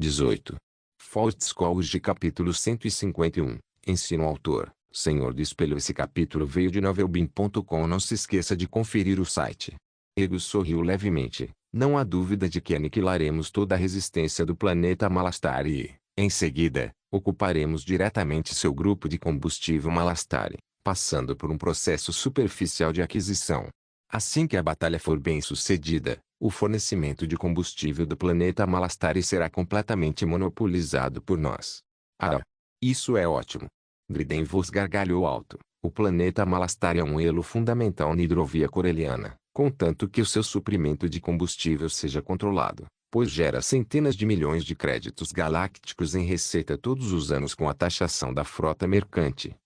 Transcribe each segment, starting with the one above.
18. Fortescue capítulo 151. Ensino ao autor. Senhor do Espelho. Esse capítulo veio de novelbean.com. Não se esqueça de conferir o site. Ego sorriu levemente. Não há dúvida de que aniquilaremos toda a resistência do planeta Malastare e, em seguida, ocuparemos diretamente seu grupo de combustível Malastare, passando por um processo superficial de aquisição. Assim que a batalha for bem sucedida, o fornecimento de combustível do planeta Malastare será completamente monopolizado por nós. Ah, isso é ótimo. Gridenvos gargalhou alto. O planeta Malastare é um elo fundamental na hidrovia coreliana, contanto que o seu suprimento de combustível seja controlado, pois gera centenas de milhões de créditos galácticos em receita todos os anos com a taxação da frota mercante.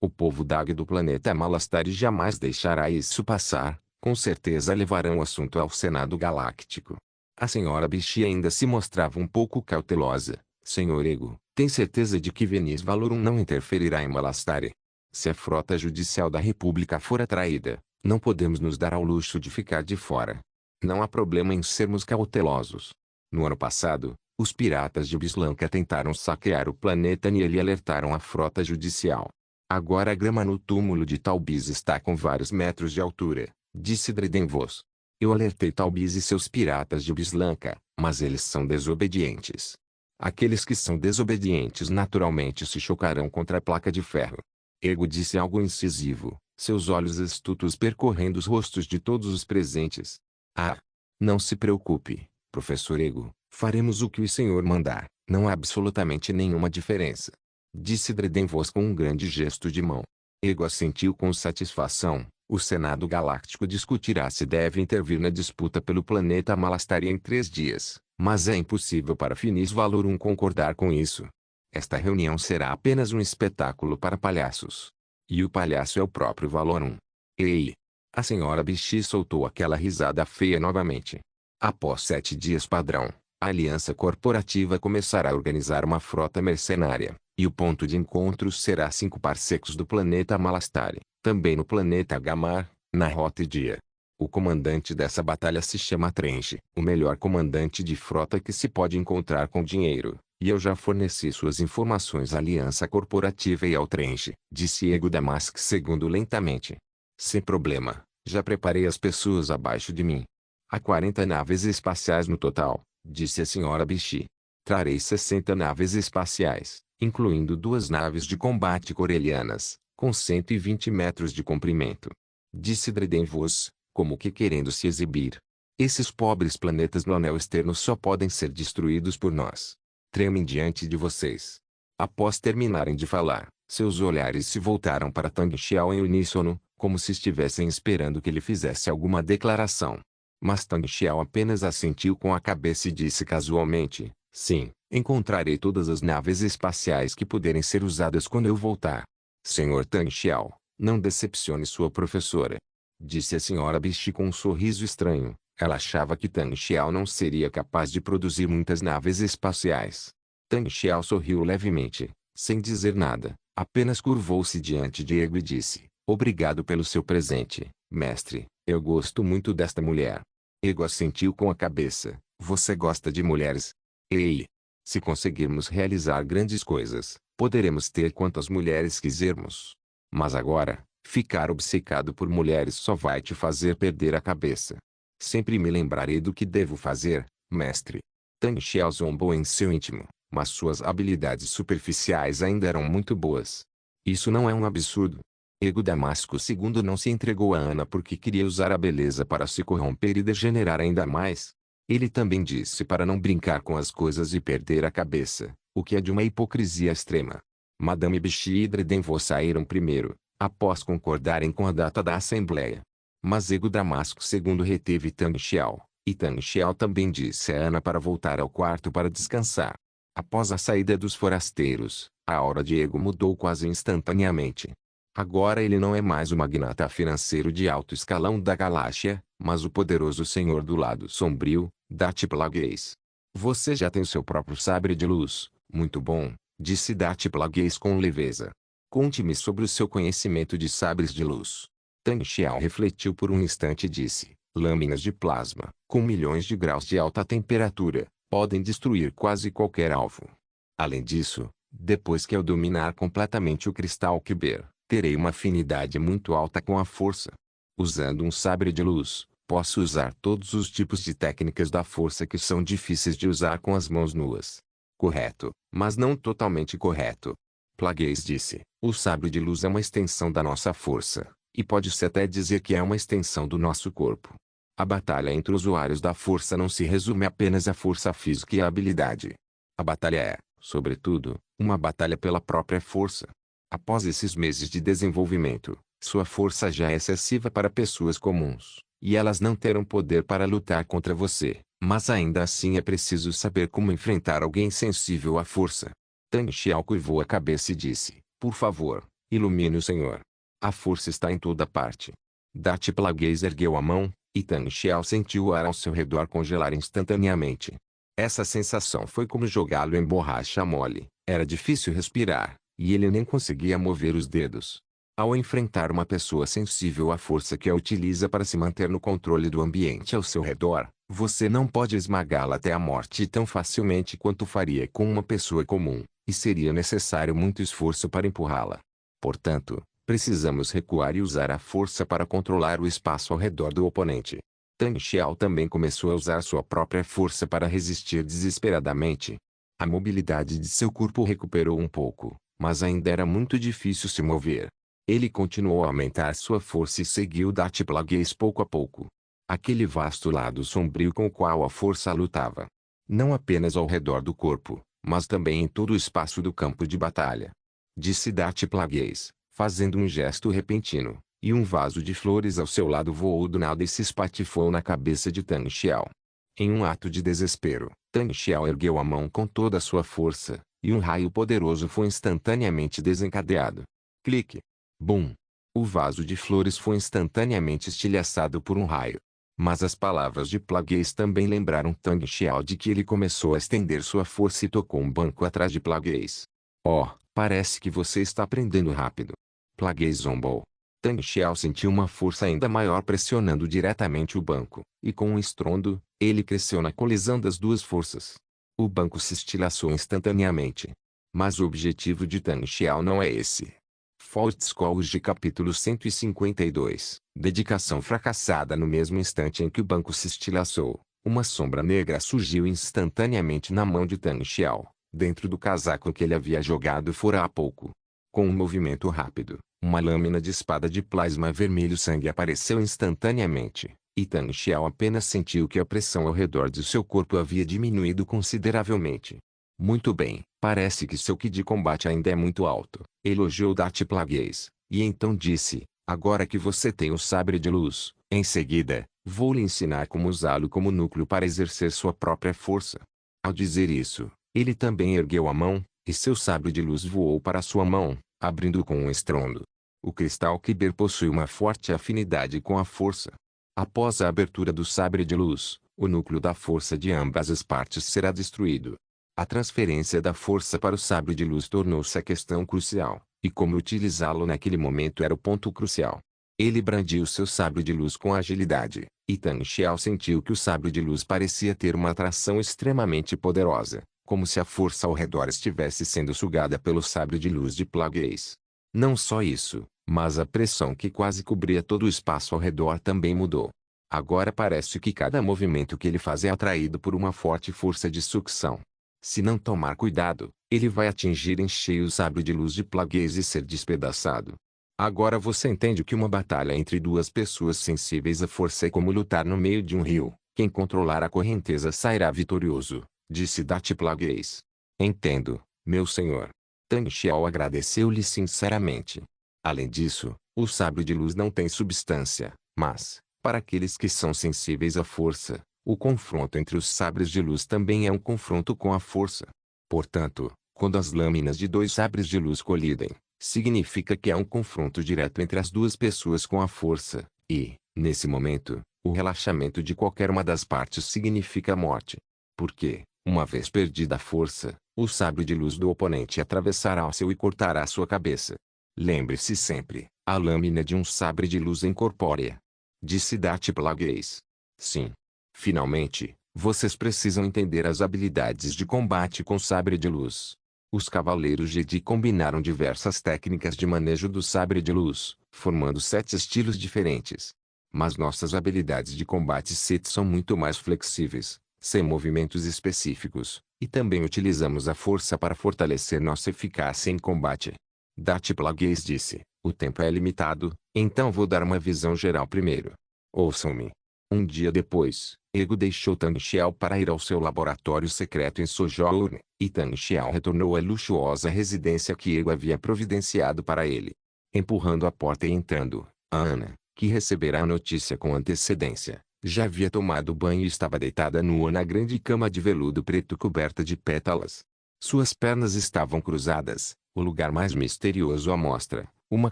O povo DAG do planeta Malastare jamais deixará isso passar. Com certeza levarão o assunto ao Senado Galáctico. A senhora Bishi ainda se mostrava um pouco cautelosa. Senhor Ego, tem certeza de que Venice Valorum não interferirá em Malastare? Se a frota judicial da República for atraída, não podemos nos dar ao luxo de ficar de fora. Não há problema em sermos cautelosos. No ano passado, os piratas de Bislanka tentaram saquear o planeta Niel e alertaram a frota judicial. Agora a grama no túmulo de Talbiz está com vários metros de altura, disse Dredenvos. Eu alertei Talbiz e seus piratas de Bislanka, mas eles são desobedientes. Aqueles que são desobedientes naturalmente se chocarão contra a placa de ferro. Ego disse algo incisivo, seus olhos astutos percorrendo os rostos de todos os presentes. Ah! Não se preocupe, professor Ego, faremos o que o senhor mandar, não há absolutamente nenhuma diferença. Disse Dredenvos com um grande gesto de mão. Ego assentiu com satisfação. O Senado Galáctico discutirá se deve intervir na disputa pelo planeta Malastare em 3 dias, mas é impossível para Finis Valorum concordar com isso. Esta reunião será apenas um espetáculo para palhaços. E o palhaço é o próprio Valorum. Ei! A senhora Bishi soltou aquela risada feia novamente. Após 7 dias padrão, a Aliança Corporativa começará a organizar uma frota mercenária, e o ponto de encontro será 5 parsecs do planeta Malastare, também no planeta Gamar, na Rota Dia. O comandante dessa batalha se chama Trench, o melhor comandante de frota que se pode encontrar com dinheiro, e eu já forneci suas informações à Aliança Corporativa e ao Trench, disse Ego Damask segundo lentamente. Sem problema, já preparei as pessoas abaixo de mim. Há 40 naves espaciais no total, disse a senhora Bishi. Trarei 60 naves espaciais, incluindo 2 naves de combate corelianas, com 120 metros de comprimento. Disse Dredenvos, como que querendo se exibir. Esses pobres planetas no anel externo só podem ser destruídos por nós. Tremem diante de vocês. Após terminarem de falar, seus olhares se voltaram para Tang Xiao em uníssono, como se estivessem esperando que ele fizesse alguma declaração. Mas Tang Xiao apenas assentiu com a cabeça e disse casualmente, sim, encontrarei todas as naves espaciais que puderem ser usadas quando eu voltar. Senhor Tang Xiao, não decepcione sua professora. Disse a senhora Bishi com um sorriso estranho. Ela achava que Tang Xiao não seria capaz de produzir muitas naves espaciais. Tang Xiao sorriu levemente, sem dizer nada, apenas curvou-se diante de Ego e disse, obrigado pelo seu presente, mestre, eu gosto muito desta mulher. Ego assentiu com a cabeça, você gosta de mulheres? Ei! Se conseguirmos realizar grandes coisas, poderemos ter quantas mulheres quisermos. Mas agora, ficar obcecado por mulheres só vai te fazer perder a cabeça. Sempre me lembrarei do que devo fazer, mestre. Tang Xiao zombou em seu íntimo, mas suas habilidades superficiais ainda eram muito boas. Isso não é um absurdo. Ego Damasco II não se entregou a Ana porque queria usar a beleza para se corromper e degenerar ainda mais. Ele também disse para não brincar com as coisas e perder a cabeça, o que é de uma hipocrisia extrema. Madame Bishi e Dredenvos saíram primeiro, após concordarem com a data da Assembleia. Mas Ego Damasco II reteve Tang Xiao, e Tang Xiao também disse a Ana para voltar ao quarto para descansar. Após a saída dos forasteiros, a aura de Ego mudou quase instantaneamente. Agora ele não é mais o magnata financeiro de alto escalão da galáxia, mas o poderoso senhor do lado sombrio, Dati Plagueis. Você já tem o seu próprio sabre de luz, muito bom, disse Dati Plagueis com leveza. Conte-me sobre o seu conhecimento de sabres de luz. Tang Xiao refletiu por um instante e disse, lâminas de plasma, com milhões de graus de alta temperatura, podem destruir quase qualquer alvo. Além disso, depois que eu dominar completamente o cristal Kyber, terei uma afinidade muito alta com a força. Usando um sabre de luz, posso usar todos os tipos de técnicas da força que são difíceis de usar com as mãos nuas. Correto, mas não totalmente correto. Plagueis disse, o sabre de luz é uma extensão da nossa força, e pode-se até dizer que é uma extensão do nosso corpo. A batalha entre usuários da força não se resume apenas à força física e à habilidade. A batalha é, sobretudo, uma batalha pela própria força. Após esses meses de desenvolvimento, sua força já é excessiva para pessoas comuns, e elas não terão poder para lutar contra você, mas ainda assim é preciso saber como enfrentar alguém sensível à força. Tang Xiao curvou a cabeça e disse, por favor, ilumine o Senhor. A força está em toda parte. Dati Plagueis ergueu a mão, e Tang Xiao sentiu o ar ao seu redor congelar instantaneamente. Essa sensação foi como jogá-lo em borracha mole. Era difícil respirar, e ele nem conseguia mover os dedos. Ao enfrentar uma pessoa sensível à força que a utiliza para se manter no controle do ambiente ao seu redor, você não pode esmagá-la até a morte tão facilmente quanto faria com uma pessoa comum, e seria necessário muito esforço para empurrá-la. Portanto, precisamos recuar e usar a força para controlar o espaço ao redor do oponente. Tang Xiao também começou a usar sua própria força para resistir desesperadamente. A mobilidade de seu corpo recuperou um pouco, mas ainda era muito difícil se mover. Ele continuou a aumentar sua força e seguiu Dati Plagueis pouco a pouco. Aquele vasto lado sombrio com o qual a força lutava. Não apenas ao redor do corpo, mas também em todo o espaço do campo de batalha. Disse Dati Plagueis, fazendo um gesto repentino, e um vaso de flores ao seu lado voou do nada e se espatifou na cabeça de Tang Xiao. Em um ato de desespero, Tang Xiao ergueu a mão com toda a sua força, e um raio poderoso foi instantaneamente desencadeado. Clique! Bum! O vaso de flores foi instantaneamente estilhaçado por um raio. Mas as palavras de Plagueis também lembraram Tang Xiao de que ele começou a estender sua força e tocou um banco atrás de Plagueis. Oh, parece que você está aprendendo rápido. Plagueis zombou. Tang Xiao sentiu uma força ainda maior pressionando diretamente o banco, e com um estrondo, ele cresceu na colisão das duas forças. O banco se estilhaçou instantaneamente. Mas o objetivo de Tang Xiao não é esse. Fault Scholes capítulo 152. Dedicação fracassada. No mesmo instante em que o banco se estilhaçou, uma sombra negra surgiu instantaneamente na mão de Tang Xiao, dentro do casaco que ele havia jogado fora há pouco. Com um movimento rápido, uma lâmina de espada de plasma vermelho sangue apareceu instantaneamente, e Tang Xiao apenas sentiu que a pressão ao redor de seu corpo havia diminuído consideravelmente. Muito bem, parece que seu ki de combate ainda é muito alto, elogiou Dati Plagueis, e então disse, agora que você tem o sabre de luz, em seguida, vou lhe ensinar como usá-lo como núcleo para exercer sua própria força. Ao dizer isso, ele também ergueu a mão, e seu sabre de luz voou para sua mão, abrindo com um estrondo. O cristal Kyber possui uma forte afinidade com a força. Após a abertura do sabre de luz, o núcleo da força de ambas as partes será destruído. A transferência da força para o sabre de luz tornou-se a questão crucial, e como utilizá-lo naquele momento era o ponto crucial. Ele brandiu seu sabre de luz com agilidade, e Tang Xiao sentiu que o sabre de luz parecia ter uma atração extremamente poderosa, como se a força ao redor estivesse sendo sugada pelo sabre de luz de Plagueis. Não só isso, mas a pressão que quase cobria todo o espaço ao redor também mudou. Agora parece que cada movimento que ele faz é atraído por uma forte força de sucção. Se não tomar cuidado, ele vai atingir em cheio o sabre de luz de Plagueis e ser despedaçado. Agora você entende que uma batalha entre duas pessoas sensíveis à força é como lutar no meio de um rio. Quem controlar a correnteza sairá vitorioso, disse Dati Plagueis. Entendo, meu senhor. Tang Xiao agradeceu-lhe sinceramente. Além disso, o sabre de luz não tem substância, mas, para aqueles que são sensíveis à força, o confronto entre os sabres de luz também é um confronto com a força. Portanto, quando as lâminas de dois sabres de luz colidem, significa que há um confronto direto entre as duas pessoas com a força, e, nesse momento, o relaxamento de qualquer uma das partes significa a morte. Porque, uma vez perdida a força, o sabre de luz do oponente atravessará o seu e cortará sua cabeça. Lembre-se sempre, a lâmina de um sabre de luz é incorpórea. Disse Dati Plagueis. Sim. Finalmente, Vocês precisam entender as habilidades de combate com sabre de luz. Os cavaleiros Jedi combinaram diversas técnicas de manejo do sabre de luz, formando 7 estilos diferentes. Mas nossas habilidades de combate Sith são muito mais flexíveis, sem movimentos específicos, e também utilizamos a força para fortalecer nossa eficácia em combate. Darth Plagueis disse, o tempo é limitado, então vou dar uma visão geral primeiro. Ouçam-me. Um dia depois, Ego deixou Tang Xiao para ir ao seu laboratório secreto em Sojourn, e Tang Xiao retornou à luxuosa residência que Ego havia providenciado para ele. Empurrando a porta e entrando, a Ana, que recebera a notícia com antecedência, já havia tomado banho e estava deitada nua na grande cama de veludo preto coberta de pétalas. Suas pernas estavam cruzadas, o lugar mais misterioso à mostra. Uma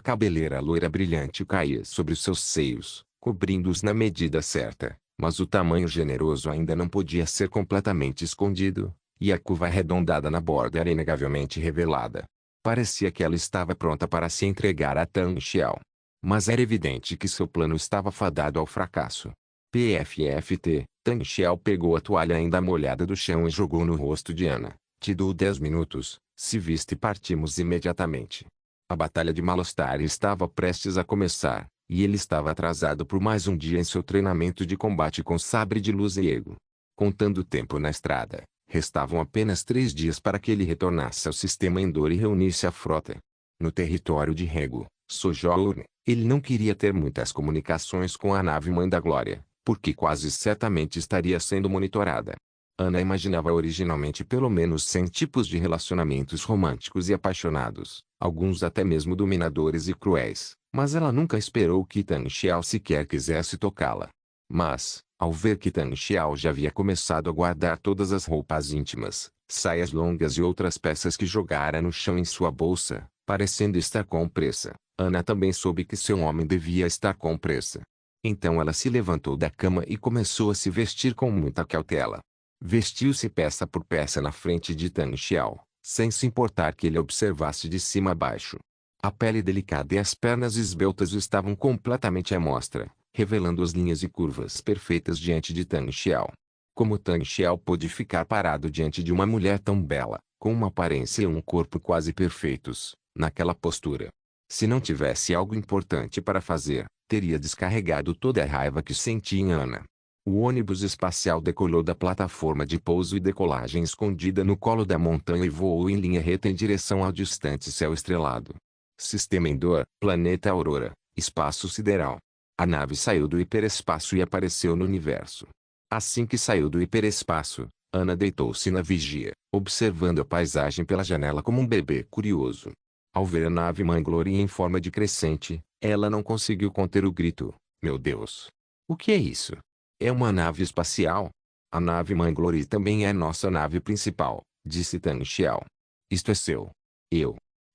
cabeleira loira brilhante caía sobre os seus seios, cobrindo-os na medida certa, mas o tamanho generoso ainda não podia ser completamente escondido, e a curva arredondada na borda era inegavelmente revelada. Parecia que ela estava pronta para se entregar a Tang Xiao. Mas era evidente que seu plano estava fadado ao fracasso. PFFT, Tang Xiao pegou a toalha ainda molhada do chão e jogou no rosto de Ana. Te dou 10 minutos, se viste e partimos imediatamente. A batalha de Malostar estava prestes a começar, e ele estava atrasado por mais um dia em seu treinamento de combate com sabre de luz e Ego. Contando o tempo na estrada, restavam apenas 3 dias para que ele retornasse ao sistema Endor e reunisse a frota. No território de Rego, Sojourn, ele não queria ter muitas comunicações com a nave Mãe da Glória, porque quase certamente estaria sendo monitorada. Ana imaginava originalmente pelo menos 100 tipos de relacionamentos românticos e apaixonados, alguns até mesmo dominadores e cruéis, mas ela nunca esperou que Tang Xiao sequer quisesse tocá-la. Mas, ao ver que Tang Xiao já havia começado a guardar todas as roupas íntimas, saias longas e outras peças que jogara no chão em sua bolsa, parecendo estar com pressa, Ana também soube que seu homem devia estar com pressa. Então ela se levantou da cama e começou a se vestir com muita cautela. Vestiu-se peça por peça na frente de Tang Xiao, sem se importar que ele observasse de cima a baixo. A pele delicada e as pernas esbeltas estavam completamente à mostra, revelando as linhas e curvas perfeitas diante de Tang Xiao. Como Tang Xiao pôde ficar parado diante de uma mulher tão bela, com uma aparência e um corpo quase perfeitos, naquela postura? Se não tivesse algo importante para fazer, teria descarregado toda a raiva que sentia em Ana. O ônibus espacial decolou da plataforma de pouso e decolagem escondida no colo da montanha e voou em linha reta em direção ao distante céu estrelado. Sistema Endor, planeta Aurora, espaço sideral. A nave saiu do hiperespaço e apareceu no universo. Assim que saiu do hiperespaço, Ana deitou-se na vigia, observando a paisagem pela janela como um bebê curioso. Ao ver a nave Mãe Glory em forma de crescente, ela não conseguiu conter o grito. Meu Deus! O que é isso? É uma nave espacial? A nave Mãe Glory também é nossa nave principal, disse Tang Xiao. Isto é seu.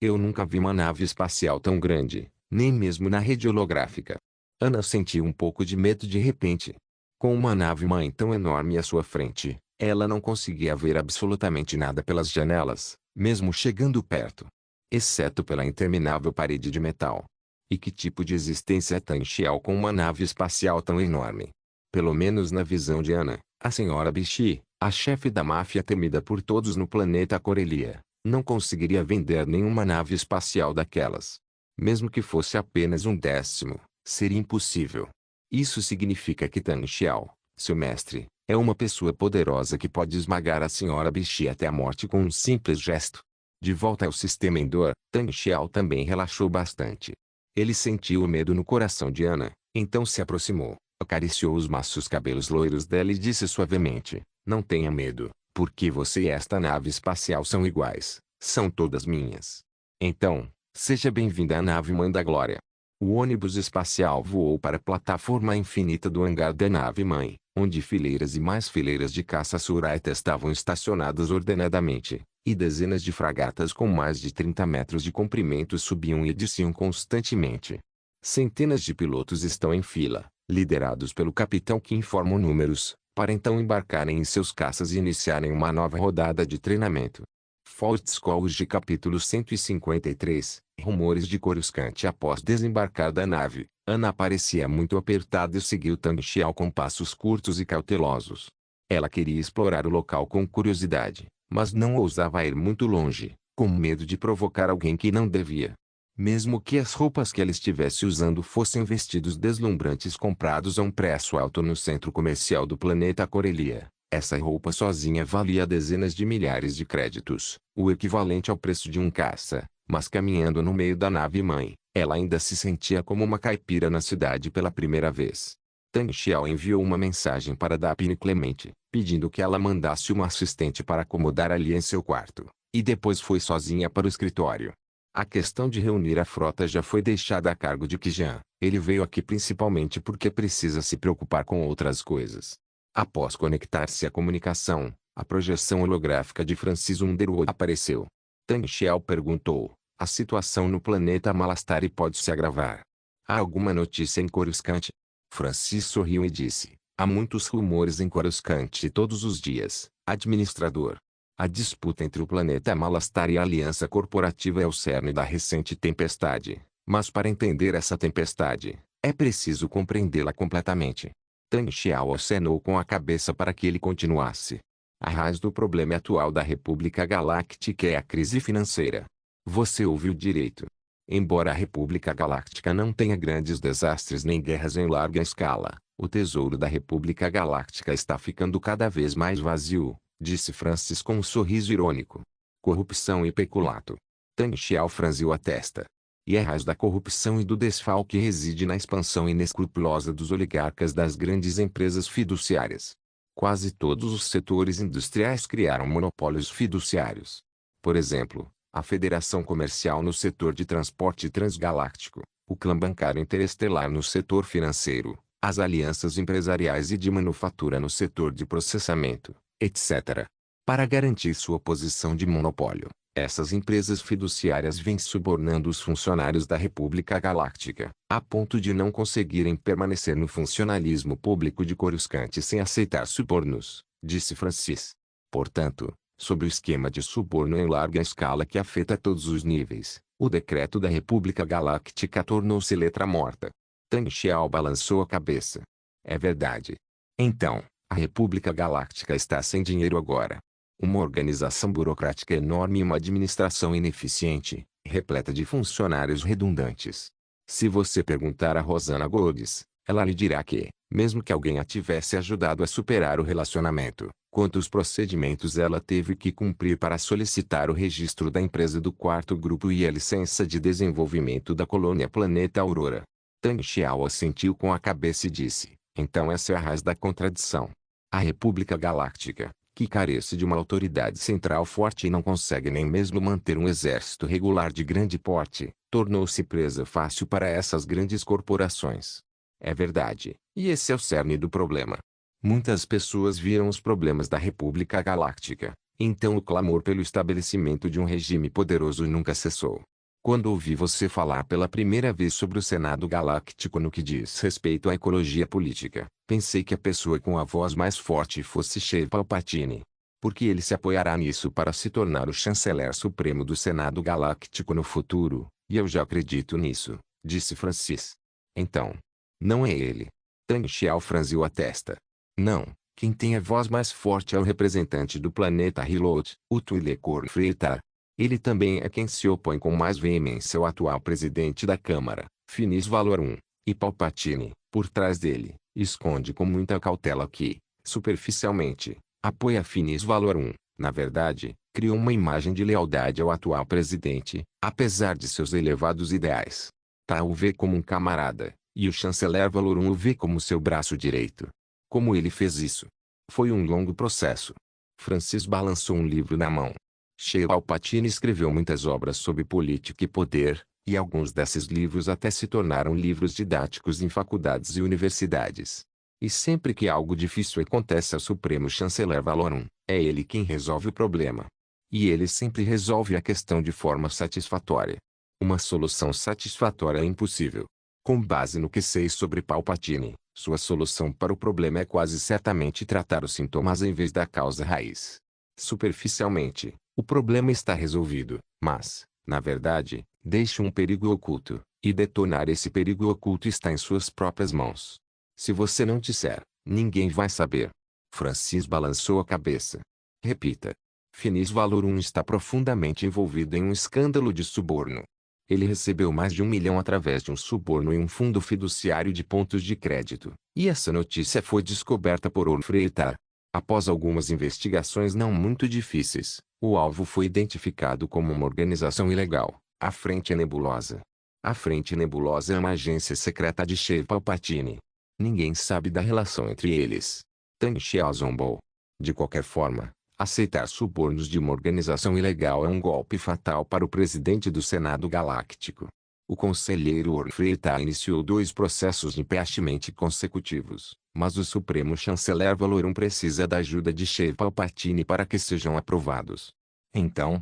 Eu nunca vi uma nave espacial tão grande, nem mesmo na rede holográfica. Ana sentiu um pouco de medo de repente. Com uma nave mãe tão enorme à sua frente, ela não conseguia ver absolutamente nada pelas janelas, mesmo chegando perto. Exceto pela interminável parede de metal. E que tipo de existência é Tang Xiao com uma nave espacial tão enorme? Pelo menos na visão de Ana, a senhora Bishi, a chefe da máfia temida por todos no planeta Corelia, não conseguiria vender nenhuma nave espacial daquelas. Mesmo que fosse apenas um 10º, seria impossível. Isso significa que Tang Xiao, seu mestre, é uma pessoa poderosa que pode esmagar a senhora Bishi até a morte com um simples gesto. De volta ao sistema Endor, Tang Xiao também relaxou bastante. Ele sentiu o medo no coração de Ana, então se aproximou, acariciou os macios cabelos loiros dela e disse suavemente, não tenha medo, porque você e esta nave espacial são iguais, são todas minhas. Então, seja bem-vinda à nave Mãe da Glória. O ônibus espacial voou para a plataforma infinita do hangar da nave Mãe, onde fileiras e mais fileiras de caça Suraita estavam estacionadas ordenadamente, e dezenas de fragatas com mais de 30 metros de comprimento subiam e desciam constantemente. Centenas de pilotos estão em fila, liderados pelo capitão que informa números, para então embarcarem em seus caças e iniciarem uma nova rodada de treinamento. Fortscores capítulo 153, rumores de Coruscant. Após desembarcar da nave, Ana parecia muito apertada e seguiu Tang Xiao com passos curtos e cautelosos. Ela queria explorar o local com curiosidade, mas não ousava ir muito longe, com medo de provocar alguém que não devia. Mesmo que as roupas que ela estivesse usando fossem vestidos deslumbrantes comprados a um preço alto no centro comercial do planeta Corelia, essa roupa sozinha valia dezenas de milhares de créditos, o equivalente ao preço de um caça. Mas caminhando no meio da nave-mãe, ela ainda se sentia como uma caipira na cidade pela primeira vez. Tang Xiao enviou uma mensagem para Daphne Clemente, pedindo que ela mandasse uma assistente para acomodar ali em seu quarto, e depois foi sozinha para o escritório. A questão de reunir a frota já foi deixada a cargo de Qijan. Ele veio aqui principalmente porque precisa se preocupar com outras coisas. Após conectar-se à comunicação, a projeção holográfica de Francis Underwood apareceu. Tang Xiao perguntou: a situação no planeta Malastari pode se agravar? Há alguma notícia em Coruscant? Francis sorriu e disse: há muitos rumores em Coruscant todos os dias, administrador. A disputa entre o planeta Malastari e a Aliança Corporativa é o cerne da recente tempestade. Mas para entender essa tempestade, é preciso compreendê-la completamente. Tang Xiao acenou com a cabeça para que ele continuasse. A raiz do problema atual da República Galáctica é a crise financeira. Você ouviu direito. Embora a República Galáctica não tenha grandes desastres nem guerras em larga escala, o tesouro da República Galáctica está ficando cada vez mais vazio, disse Francis com um sorriso irônico. Corrupção e peculato. Tang Xiao franziu a testa. E a raiz da corrupção e do desfalque reside na expansão inescrupulosa dos oligarcas das grandes empresas fiduciárias. Quase todos os setores industriais criaram monopólios fiduciários. Por exemplo, a Federação Comercial no setor de transporte transgaláctico, o clã bancário interestelar no setor financeiro, as alianças empresariais e de manufatura no setor de processamento, etc. Para garantir sua posição de monopólio, essas empresas fiduciárias vêm subornando os funcionários da República Galáctica, a ponto de não conseguirem permanecer no funcionalismo público de Coruscant sem aceitar subornos, disse Francis. Portanto, sobre o esquema de suborno em larga escala que afeta todos os níveis, o decreto da República Galáctica tornou-se letra morta. Tang Xiao balançou a cabeça. É verdade. Então, a República Galáctica está sem dinheiro agora. Uma organização burocrática enorme e uma administração ineficiente, repleta de funcionários redundantes. Se você perguntar a Rosana Golds, ela lhe dirá que, mesmo que alguém a tivesse ajudado a superar o relacionamento, quantos procedimentos ela teve que cumprir para solicitar o registro da empresa do quarto grupo e a licença de desenvolvimento da colônia Planeta Aurora. Tang Xiao assentiu com a cabeça e disse: então essa é a raiz da contradição. A República Galáctica, que carece de uma autoridade central forte e não consegue nem mesmo manter um exército regular de grande porte, tornou-se presa fácil para essas grandes corporações. É verdade, e esse é o cerne do problema. Muitas pessoas viram os problemas da República Galáctica, então o clamor pelo estabelecimento de um regime poderoso nunca cessou. Quando ouvi você falar pela primeira vez sobre o Senado Galáctico no que diz respeito à ecologia política, pensei que a pessoa com a voz mais forte fosse Sheev Palpatine. Porque ele se apoiará nisso para se tornar o chanceler supremo do Senado Galáctico no futuro, e eu já acredito nisso, disse Francis. Então, não é ele. Tang Xiao franziu a testa. Não, quem tem a voz mais forte é o representante do planeta Hilot, o Twi'lek Freitar. Ele também é quem se opõe com mais veemência ao atual presidente da Câmara, Finis Valorum, e Palpatine, por trás dele, esconde com muita cautela que, superficialmente, apoia Finis Valorum. Na verdade, criou uma imagem de lealdade ao atual presidente, apesar de seus elevados ideais. Tá o vê como um camarada, e o chanceler Valorum o vê como seu braço direito. Como ele fez isso? Foi um longo processo. Francis balançou um livro na mão. Sheev Palpatine escreveu muitas obras sobre política e poder, e alguns desses livros até se tornaram livros didáticos em faculdades e universidades. E sempre que algo difícil acontece ao Supremo Chanceler Valorum, é ele quem resolve o problema. E ele sempre resolve a questão de forma satisfatória. Uma solução satisfatória é impossível. Com base no que sei sobre Palpatine, sua solução para o problema é quase certamente tratar os sintomas em vez da causa raiz. Superficialmente, o problema está resolvido, mas, na verdade, deixa um perigo oculto, e detonar esse perigo oculto está em suas próprias mãos. Se você não disser, ninguém vai saber. Francis balançou a cabeça. Repita. Finis Valorum está profundamente envolvido em um escândalo de suborno. Ele recebeu mais de 1 milhão através de um suborno em um fundo fiduciário de pontos de crédito. E essa notícia foi descoberta por Orfreita. Após algumas investigações não muito difíceis, o alvo foi identificado como uma organização ilegal, a Frente Nebulosa. A Frente Nebulosa é uma agência secreta de Sheev Palpatine. Ninguém sabe da relação entre eles. Tang Xiao zombou. De qualquer forma, aceitar subornos de uma organização ilegal é um golpe fatal para o presidente do Senado Galáctico. O conselheiro Orfreita iniciou 2 processos de impeachment consecutivos, mas o Supremo Chanceler Valorum precisa da ajuda de Sheev Palpatine para que sejam aprovados. Então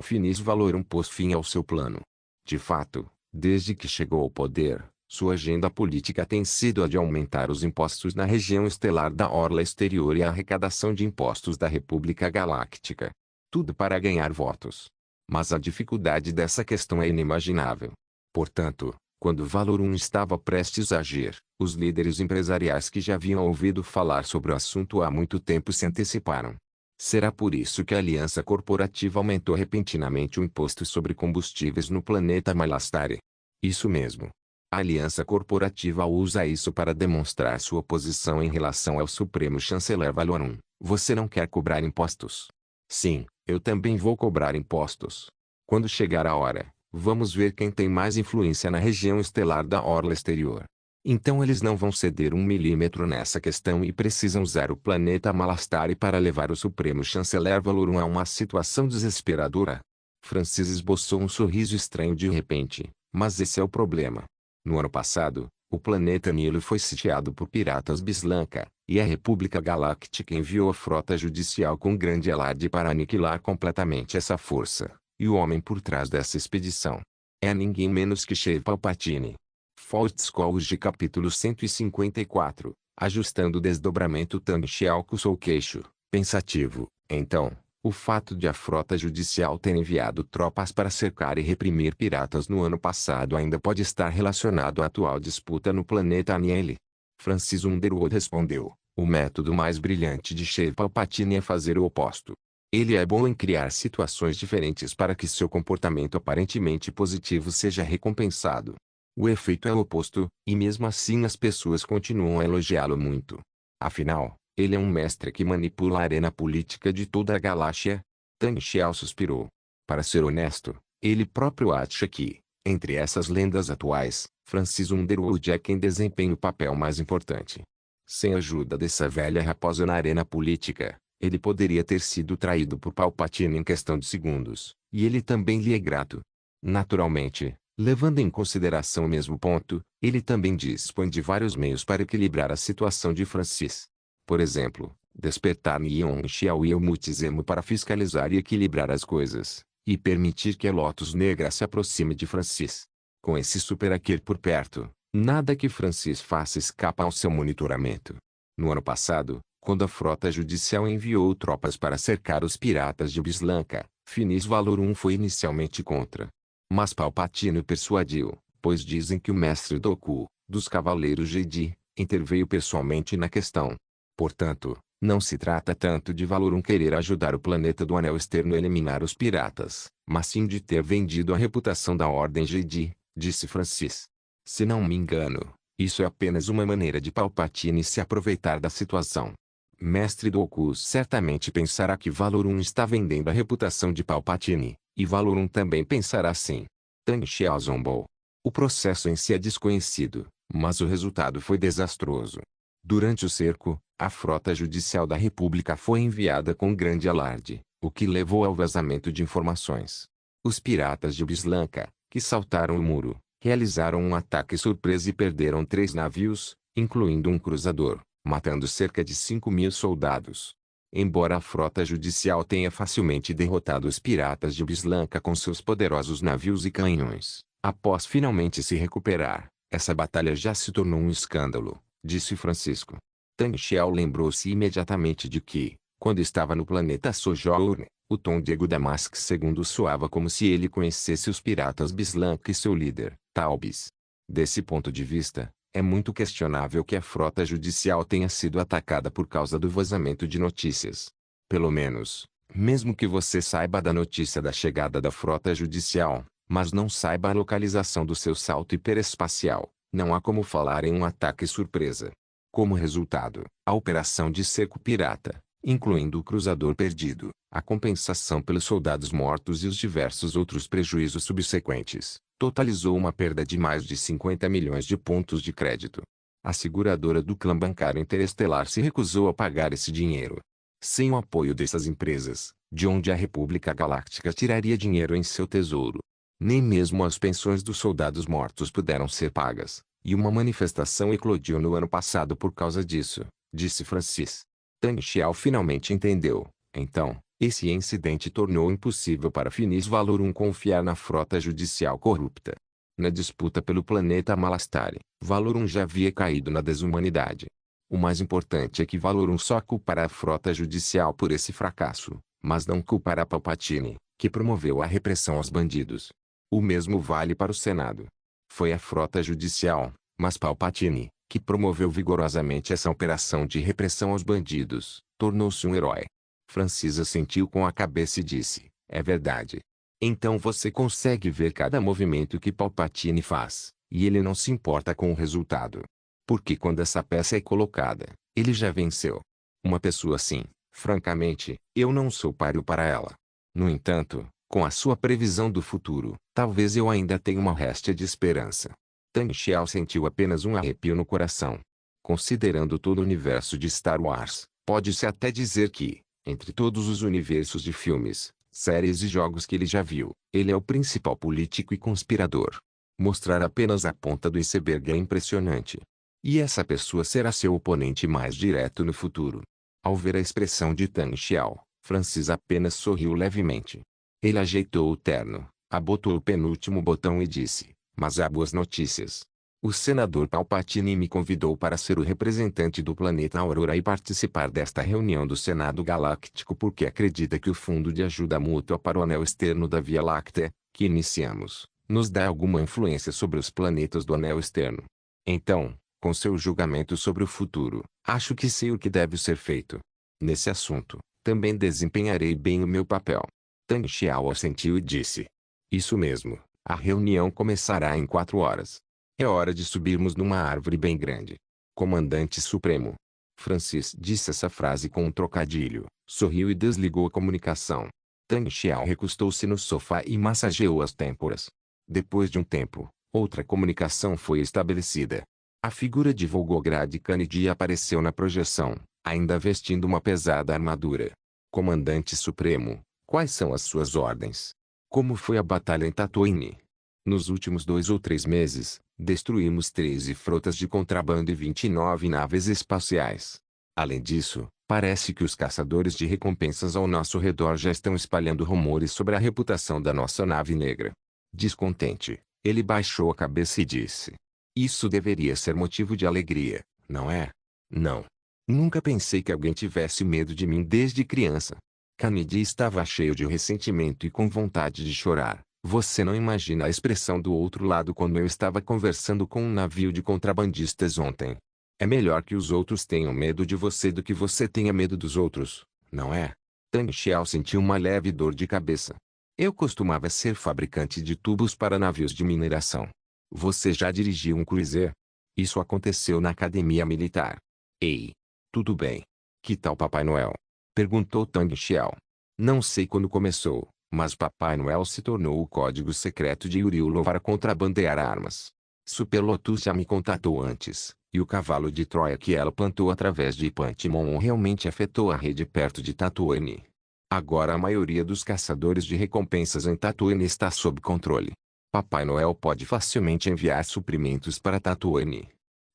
Finis Valorum pôs fim ao seu plano. De fato, desde que chegou ao poder, sua agenda política tem sido a de aumentar os impostos na região estelar da Orla Exterior e a arrecadação de impostos da República Galáctica. Tudo para ganhar votos. Mas a dificuldade dessa questão é inimaginável. Portanto, quando Valorum estava prestes a agir, os líderes empresariais que já haviam ouvido falar sobre o assunto há muito tempo se anteciparam. Será por isso que a Aliança Corporativa aumentou repentinamente o imposto sobre combustíveis no planeta Malastare. Isso mesmo. A Aliança Corporativa usa isso para demonstrar sua posição em relação ao Supremo Chanceler Valorum. Você não quer cobrar impostos? Sim, eu também vou cobrar impostos. Quando chegar a hora, vamos ver quem tem mais influência na região estelar da Orla Exterior. Então eles não vão ceder 1 milímetro nessa questão e precisam usar o planeta Malastare para levar o Supremo Chanceler Valorum a uma situação desesperadora. Francis esboçou um sorriso estranho de repente, mas esse é o problema. No ano passado, o planeta Nilo foi sitiado por piratas Bislanka, e a República Galáctica enviou a frota judicial com grande alarde para aniquilar completamente essa força, e o homem por trás dessa expedição é ninguém menos que Sheev Palpatine. Fortescue capítulo 154, ajustando o desdobramento. Tang Xiao coçou o queixo, pensativo. Então, o fato de a frota judicial ter enviado tropas para cercar e reprimir piratas no ano passado ainda pode estar relacionado à atual disputa no planeta Aniele. Francis Underwood respondeu, o método mais brilhante de Sheev Palpatine é fazer o oposto. Ele é bom em criar situações diferentes para que seu comportamento aparentemente positivo seja recompensado. O efeito é o oposto, e mesmo assim as pessoas continuam a elogiá-lo muito. Afinal, ele é um mestre que manipula a arena política de toda a galáxia. Tang Xiao suspirou. Para ser honesto, ele próprio acha que, entre essas lendas atuais, Francis Underwood é quem desempenha o papel mais importante. Sem a ajuda dessa velha raposa na arena política, ele poderia ter sido traído por Palpatine em questão de segundos, e ele também lhe é grato. Naturalmente, levando em consideração o mesmo ponto, ele também dispõe de vários meios para equilibrar a situação de Francis. Por exemplo, despertar Nion Xiao e o Mutizemo para fiscalizar e equilibrar as coisas, e permitir que a Lotus Negra se aproxime de Francis. Com esse Super Hacker por perto, nada que Francis faça escapa ao seu monitoramento. No ano passado, quando a frota judicial enviou tropas para cercar os piratas de Bislanka, Finis Valorum foi inicialmente contra. Mas Palpatine o persuadiu, pois dizem que o mestre Dooku, dos Cavaleiros Jedi, interveio pessoalmente na questão. Portanto, não se trata tanto de Valorum querer ajudar o planeta do Anel Externo a eliminar os piratas, mas sim de ter vendido a reputação da Ordem Jedi, disse Francis. Se não me engano, isso é apenas uma maneira de Palpatine se aproveitar da situação. Mestre Dooku certamente pensará que Valorum está vendendo a reputação de Palpatine, e Valorum também pensará assim. Tang Xiao zombou. O processo em si é desconhecido, mas o resultado foi desastroso. Durante o cerco, a frota judicial da República foi enviada com grande alarde, o que levou ao vazamento de informações. Os piratas de Bislanka, que saltaram o muro, realizaram um ataque surpresa e perderam 3 navios, incluindo um cruzador, matando cerca de 5.000 soldados. Embora a frota judicial tenha facilmente derrotado os piratas de Bislanka com seus poderosos navios e canhões, após finalmente se recuperar, essa batalha já se tornou um escândalo, disse Francisco. Tang Xiao lembrou-se imediatamente de que, quando estava no planeta Sojourner, o tom de Ego Damask II soava como se ele conhecesse os piratas Bislanka e seu líder, Talbis. Desse ponto de vista, É muito questionável que a frota judicial tenha sido atacada por causa do vazamento de notícias. Pelo menos, mesmo que você saiba da notícia da chegada da frota judicial, mas não saiba a localização do seu salto hiperespacial, não há como falar em um ataque surpresa. Como resultado, a operação de cerco pirata, incluindo o cruzador perdido, a compensação pelos soldados mortos e os diversos outros prejuízos subsequentes, totalizou uma perda de mais de 50 milhões de pontos de crédito. A seguradora do clã bancário interestelar se recusou a pagar esse dinheiro. Sem o apoio dessas empresas, de onde a República Galáctica tiraria dinheiro em seu tesouro? Nem mesmo as pensões dos soldados mortos puderam ser pagas, e uma manifestação eclodiu no ano passado por causa disso, disse Francis. Tang Xiao finalmente entendeu. Então, esse incidente tornou impossível para Finis Valorum confiar na frota judicial corrupta. Na disputa pelo planeta Malastare, Valorum já havia caído na desumanidade. O mais importante é que Valorum só culpará a frota judicial por esse fracasso, mas não culpará Palpatine, que promoveu a repressão aos bandidos. O mesmo vale para o Senado. Foi a frota judicial, mas Palpatine, que promoveu vigorosamente essa operação de repressão aos bandidos, tornou-se um herói. Francis assentiu com a cabeça e disse, é verdade. Então você consegue ver cada movimento que Palpatine faz, e ele não se importa com o resultado. Porque quando essa peça é colocada, ele já venceu. Uma pessoa assim, francamente, eu não sou páreo para ela. No entanto, com a sua previsão do futuro, talvez eu ainda tenha uma réstia de esperança. Tang Xiao sentiu apenas um arrepio no coração. Considerando todo o universo de Star Wars, pode-se até dizer que, entre todos os universos de filmes, séries e jogos que ele já viu, ele é o principal político e conspirador. Mostrar apenas a ponta do iceberg é impressionante. E essa pessoa será seu oponente mais direto no futuro. Ao ver a expressão de Tang Xiao, Francis apenas sorriu levemente. Ele ajeitou o terno, abotoou o penúltimo botão e disse, mas há boas notícias. O senador Palpatine me convidou para ser o representante do planeta Aurora e participar desta reunião do Senado Galáctico porque acredita que o Fundo de Ajuda Mútua para o Anel Externo da Via Láctea, que iniciamos, nos dá alguma influência sobre os planetas do Anel Externo. Então, com seu julgamento sobre o futuro, acho que sei o que deve ser feito. Nesse assunto, também desempenharei bem o meu papel. Tang Xiao assentiu e disse. Isso mesmo, a reunião começará em 4 horas. É hora de subirmos numa árvore bem grande. Comandante Supremo. Francis disse essa frase com um trocadilho, sorriu e desligou a comunicação. Tang Xiao recostou-se no sofá e massageou as têmporas. Depois de um tempo, outra comunicação foi estabelecida. A figura de Volgograd Kennedy apareceu na projeção, ainda vestindo uma pesada armadura. Comandante Supremo, quais são as suas ordens? Como foi a batalha em Tatooine? Nos últimos 2 ou 3 meses, destruímos 13 frotas de contrabando e 29 naves espaciais. Além disso, parece que os caçadores de recompensas ao nosso redor já estão espalhando rumores sobre a reputação da nossa nave negra. Descontente, ele baixou a cabeça e disse. Isso deveria ser motivo de alegria, não é? Não. Nunca pensei que alguém tivesse medo de mim desde criança. Kennedy estava cheio de ressentimento e com vontade de chorar. Você não imagina a expressão do outro lado quando eu estava conversando com um navio de contrabandistas ontem. É melhor que os outros tenham medo de você do que você tenha medo dos outros, não é? Tang Xiao sentiu uma leve dor de cabeça. Eu costumava ser fabricante de tubos para navios de mineração. Você já dirigiu um cruiser? Isso aconteceu na academia militar. Ei! Tudo bem. Que tal Papai Noel? Perguntou Tang Xiao. Não sei quando começou, mas Papai Noel se tornou o código secreto de Yuriulo para contrabandear armas. Super Lotus já me contatou antes, e o cavalo de Troia que ela plantou através de Ipantimon realmente afetou a rede perto de Tatooine. Agora a maioria dos caçadores de recompensas em Tatooine está sob controle. Papai Noel pode facilmente enviar suprimentos para Tatooine.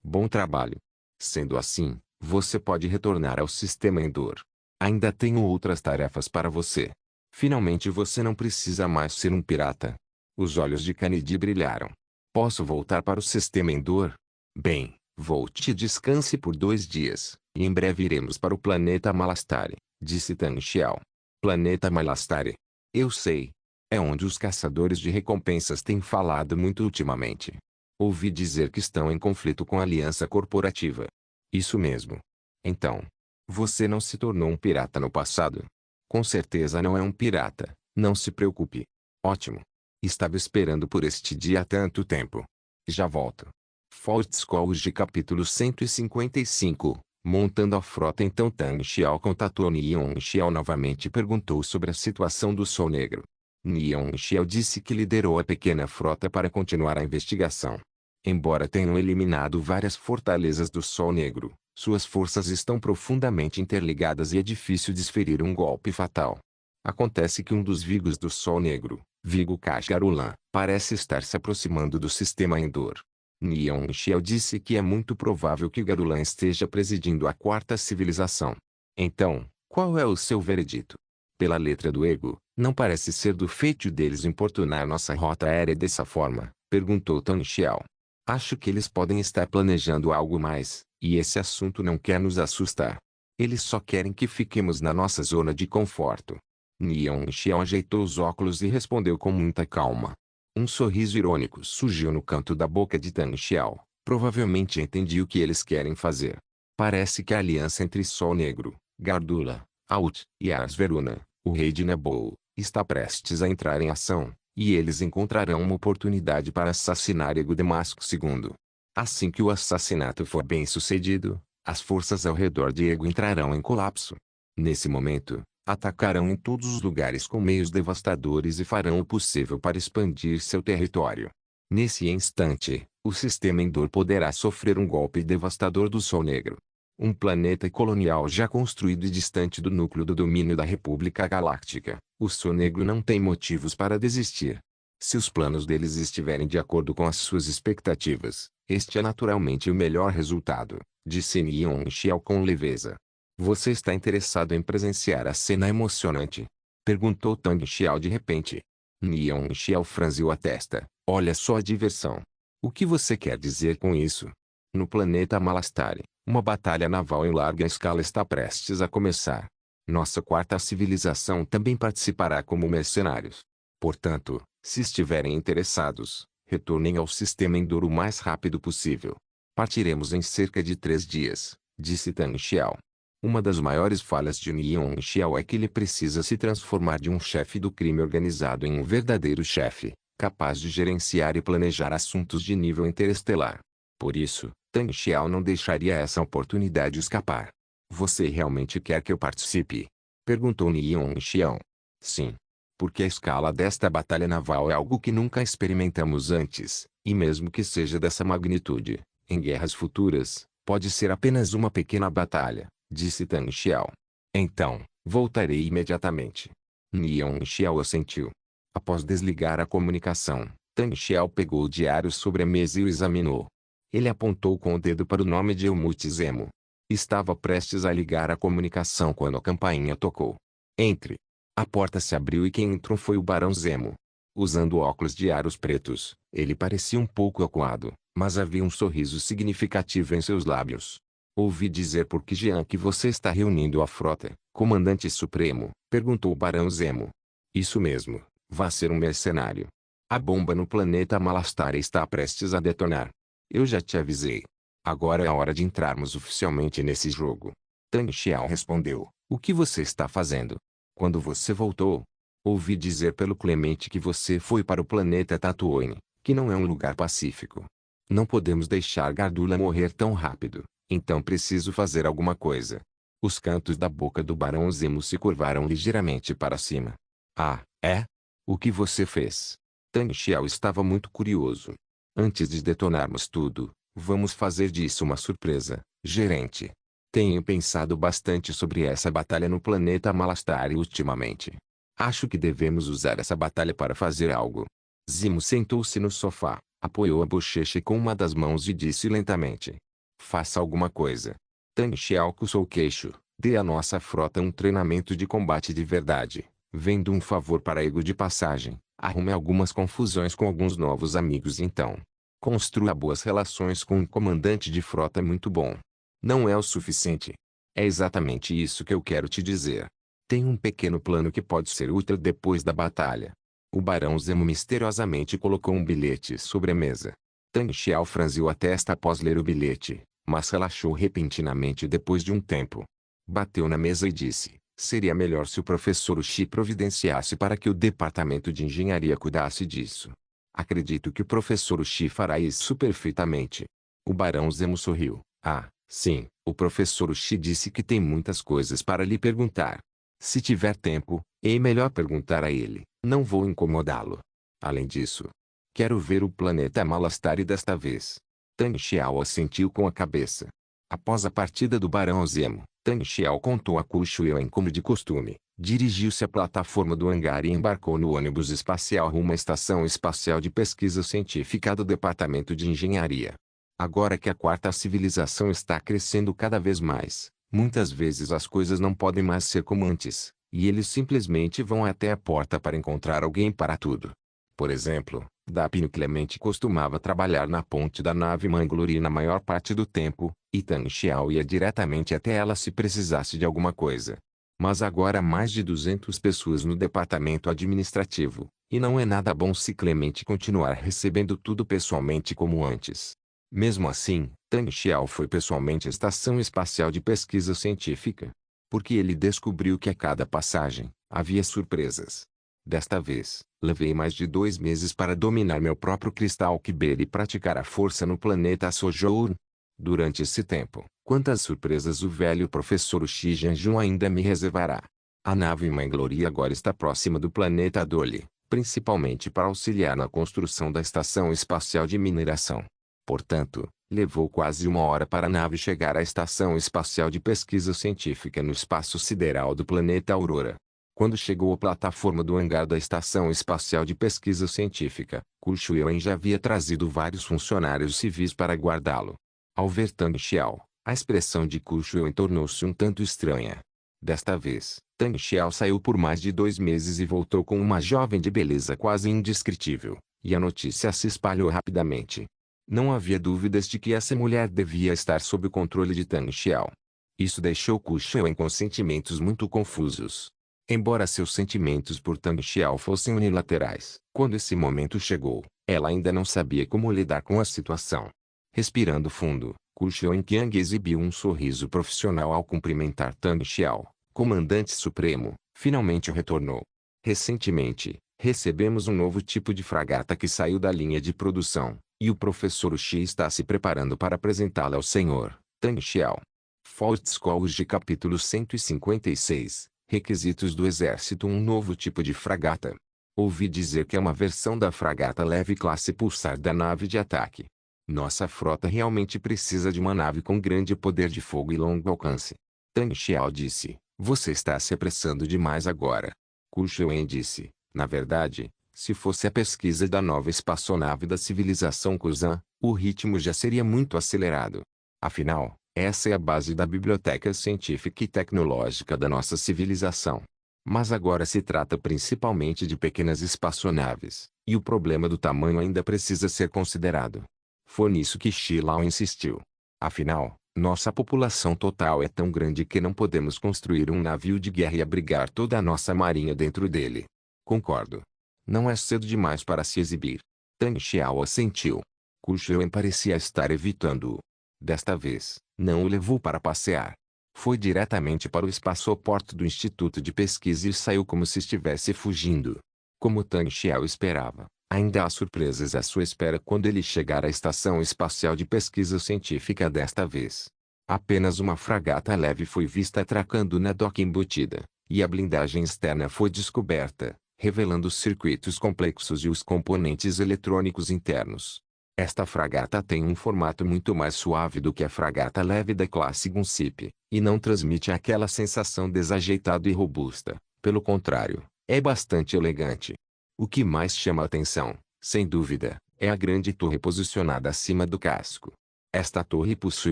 Bom trabalho. Sendo assim, você pode retornar ao sistema Endor. Ainda tenho outras tarefas para você. Finalmente você não precisa mais ser um pirata. Os olhos de Kennedy brilharam. Posso voltar para o sistema Endor? Bem, volte e descanse por 2 dias, e em breve iremos para o planeta Malastare, disse Tang Xiao. Planeta Malastare. Eu sei. É onde os caçadores de recompensas têm falado muito ultimamente. Ouvi dizer que estão em conflito com a aliança corporativa. Isso mesmo. Então, você não se tornou um pirata no passado? Com certeza não é um pirata, não se preocupe. Ótimo. Estava esperando por este dia há tanto tempo. Já volto. Fault Scholarship capítulo 155. Montando a frota. Então Tang Xiao contatou Nion Xiao novamente e perguntou sobre a situação do Sol Negro. Nion Xiao disse que liderou a pequena frota para continuar a investigação. Embora tenham eliminado várias fortalezas do Sol Negro, suas forças estão profundamente interligadas e é difícil desferir um golpe fatal. Acontece que um dos Vigos do Sol Negro, Vigo Kasgarulan, parece estar se aproximando do sistema Endor. Nion Xiao disse que é muito provável que Garulan esteja presidindo a quarta civilização. Então, qual é o seu veredito? Pela letra do ego, não parece ser do feitio deles importunar nossa rota aérea dessa forma, perguntou Tang Xiao. Acho que eles podem estar planejando algo mais, e esse assunto não quer nos assustar. Eles só querem que fiquemos na nossa zona de conforto. Nion Xiao ajeitou os óculos e respondeu com muita calma. Um sorriso irônico surgiu no canto da boca de Tang Xiao. Provavelmente entendi o que eles querem fazer. Parece que a aliança entre Sol Negro, Gardula, Aut e Ars Veruna, o rei de Nebol, está prestes a entrar em ação, e eles encontrarão uma oportunidade para assassinar Ego Damasco II. Assim que o assassinato for bem sucedido, as forças ao redor de Ego entrarão em colapso. Nesse momento, atacarão em todos os lugares com meios devastadores e farão o possível para expandir seu território. Nesse instante, o sistema Endor poderá sofrer um golpe devastador do Sol Negro. Um planeta colonial já construído e distante do núcleo do domínio da República Galáctica, o Sol Negro não tem motivos para desistir. Se os planos deles estiverem de acordo com as suas expectativas, este é naturalmente o melhor resultado, disse Nion Xiao com leveza. Você está interessado em presenciar a cena emocionante? Perguntou Tang Xiao de repente. Nion Xiao franziu a testa. Olha só a diversão. O que você quer dizer com isso? No planeta Malastare, uma batalha naval em larga escala está prestes a começar. Nossa quarta civilização também participará como mercenários. Portanto, se estiverem interessados, retornem ao sistema Endor o mais rápido possível. Partiremos em cerca de 3 dias, disse Tang Xiao. Uma das maiores falhas de Nion Xiao é que ele precisa se transformar de um chefe do crime organizado em um verdadeiro chefe, capaz de gerenciar e planejar assuntos de nível interestelar. Por isso, Tang Xiao não deixaria essa oportunidade escapar. Você realmente quer que eu participe? Perguntou Nion Xiao. Sim. Porque a escala desta batalha naval é algo que nunca experimentamos antes, e mesmo que seja dessa magnitude, em guerras futuras, pode ser apenas uma pequena batalha, disse Tang Xiao. Então, voltarei imediatamente. Nion Xiao assentiu. Após desligar a comunicação, Tang Xiao pegou o diário sobre a mesa e o examinou. Ele apontou com o dedo para o nome de Helmut Zemo. Estava prestes a ligar a comunicação quando a campainha tocou. Entre. A porta se abriu e quem entrou foi o Barão Zemo. Usando óculos de aros pretos, ele parecia um pouco acuado, mas havia um sorriso significativo em seus lábios. Ouvi dizer por que Jean que você está reunindo a frota, comandante supremo, perguntou o Barão Zemo. Isso mesmo, vá ser um mercenário. A bomba no planeta Malastare está prestes a detonar. Eu já te avisei. Agora é a hora de entrarmos oficialmente nesse jogo. Tang Xiao respondeu. O que você está fazendo? Quando você voltou? Ouvi dizer pelo Clemente que você foi para o planeta Tatooine, que não é um lugar pacífico. Não podemos deixar Gardula morrer tão rápido, então preciso fazer alguma coisa. Os cantos da boca do Barão Zemo se curvaram ligeiramente para cima. Ah, é? O que você fez? Tang Xiao estava muito curioso. Antes de detonarmos tudo, vamos fazer disso uma surpresa, gerente. Tenho pensado bastante sobre essa batalha no planeta Malastare ultimamente. Acho que devemos usar essa batalha para fazer algo. Zemo sentou-se no sofá, apoiou a bochecha com uma das mãos e disse lentamente. Faça alguma coisa. Tang Xiao coçou o queixo. Dê à nossa frota um treinamento de combate de verdade. Vendo um favor para Ego de passagem, arrume algumas confusões com alguns novos amigos então. Construa boas relações com um comandante de frota muito bom. Não é o suficiente. É exatamente isso que eu quero te dizer. Tenho um pequeno plano que pode ser útil depois da batalha. O Barão Zemo misteriosamente colocou um bilhete sobre a mesa. Tang Xiao franziu a testa após ler o bilhete, mas relaxou repentinamente depois de um tempo. Bateu na mesa e disse: seria melhor se o professor Xi providenciasse para que o departamento de engenharia cuidasse disso. Acredito que o professor Xi fará isso perfeitamente. O barão Zemo sorriu. Ah, sim, o professor Xi disse que tem muitas coisas para lhe perguntar. Se tiver tempo, é melhor perguntar a ele. Não vou incomodá-lo. Além disso, quero ver o planeta Malastari desta vez. Tang Xiao assentiu com a cabeça. Após a partida do barão Zemo, Tang Xiao contou a Ku Shuyan como de costume, dirigiu-se à plataforma do hangar e embarcou no ônibus espacial rumo à Estação Espacial de Pesquisa Científica do Departamento de Engenharia. Agora que a quarta civilização está crescendo cada vez mais, muitas vezes as coisas não podem mais ser como antes, e eles simplesmente vão até a porta para encontrar alguém para tudo. Por exemplo, Dapino Clemente costumava trabalhar na ponte da nave Manglore na maior parte do tempo, e Tang Xiao ia diretamente até ela se precisasse de alguma coisa. Mas agora há mais de 200 pessoas no departamento administrativo, e não é nada bom se Clemente continuar recebendo tudo pessoalmente como antes. Mesmo assim, Tang Xiao foi pessoalmente à Estação Espacial de Pesquisa Científica. Porque ele descobriu que a cada passagem, havia surpresas. Desta vez, levei mais de 2 meses para dominar meu próprio cristal Kyber e praticar a força no planeta Sojourn. Durante esse tempo, quantas surpresas o velho professor Xi Jianjun ainda me reservará. A nave Manglore agora está próxima do planeta Dolly, principalmente para auxiliar na construção da Estação Espacial de Mineração. Portanto, levou quase 1 hora para a nave chegar à Estação Espacial de Pesquisa Científica no espaço sideral do planeta Aurora. Quando chegou à plataforma do hangar da Estação Espacial de Pesquisa Científica, Ku Shuyan já havia trazido vários funcionários civis para guardá-lo. Ao ver Tang Xiao, a expressão de Ku Shuyan tornou-se um tanto estranha. Desta vez, Tang Xiao saiu por mais de 2 meses e voltou com uma jovem de beleza quase indescritível, e a notícia se espalhou rapidamente. Não havia dúvidas de que essa mulher devia estar sob o controle de Tang Xiao. Isso deixou Ku Shuyan com sentimentos muito confusos. Embora seus sentimentos por Tang Xiao fossem unilaterais, quando esse momento chegou, ela ainda não sabia como lidar com a situação. Respirando fundo, Ku Xiang exibiu um sorriso profissional ao cumprimentar Tang Xiao. Comandante Supremo, finalmente retornou. Recentemente, recebemos um novo tipo de fragata que saiu da linha de produção, e o professor Xi está se preparando para apresentá-la ao senhor, Tang Xiao. Faust College capítulo 156. Requisitos do Exército. Um novo tipo de fragata. Ouvi dizer que é uma versão da fragata leve classe Pulsar da nave de ataque. Nossa frota realmente precisa de uma nave com grande poder de fogo e longo alcance. Tang Xiao disse, você está se apressando demais agora. Ku Shuyan disse, na verdade, se fosse a pesquisa da nova espaçonave da civilização Kuzan, o ritmo já seria muito acelerado. Afinal, essa é a base da biblioteca científica e tecnológica da nossa civilização. Mas agora se trata principalmente de pequenas espaçonaves, e o problema do tamanho ainda precisa ser considerado. Foi nisso que Xi Lao insistiu. Afinal, nossa população total é tão grande que não podemos construir um navio de guerra e abrigar toda a nossa marinha dentro dele. Concordo. Não é cedo demais para se exibir. Tang Xiao assentiu. Ku Shuyan parecia estar evitando-o. Desta vez, não o levou para passear. Foi diretamente para o espaçoporto do Instituto de Pesquisa e saiu como se estivesse fugindo. Como Tang Xiao esperava, ainda há surpresas à sua espera quando ele chegar à Estação Espacial de Pesquisa Científica desta vez. Apenas uma fragata leve foi vista atracando na doca embutida, e a blindagem externa foi descoberta, revelando os circuitos complexos e os componentes eletrônicos internos. Esta fragata tem um formato muito mais suave do que a fragata leve da classe Gunship, e não transmite aquela sensação desajeitada e robusta. Pelo contrário, é bastante elegante. O que mais chama a atenção, sem dúvida, é a grande torre posicionada acima do casco. Esta torre possui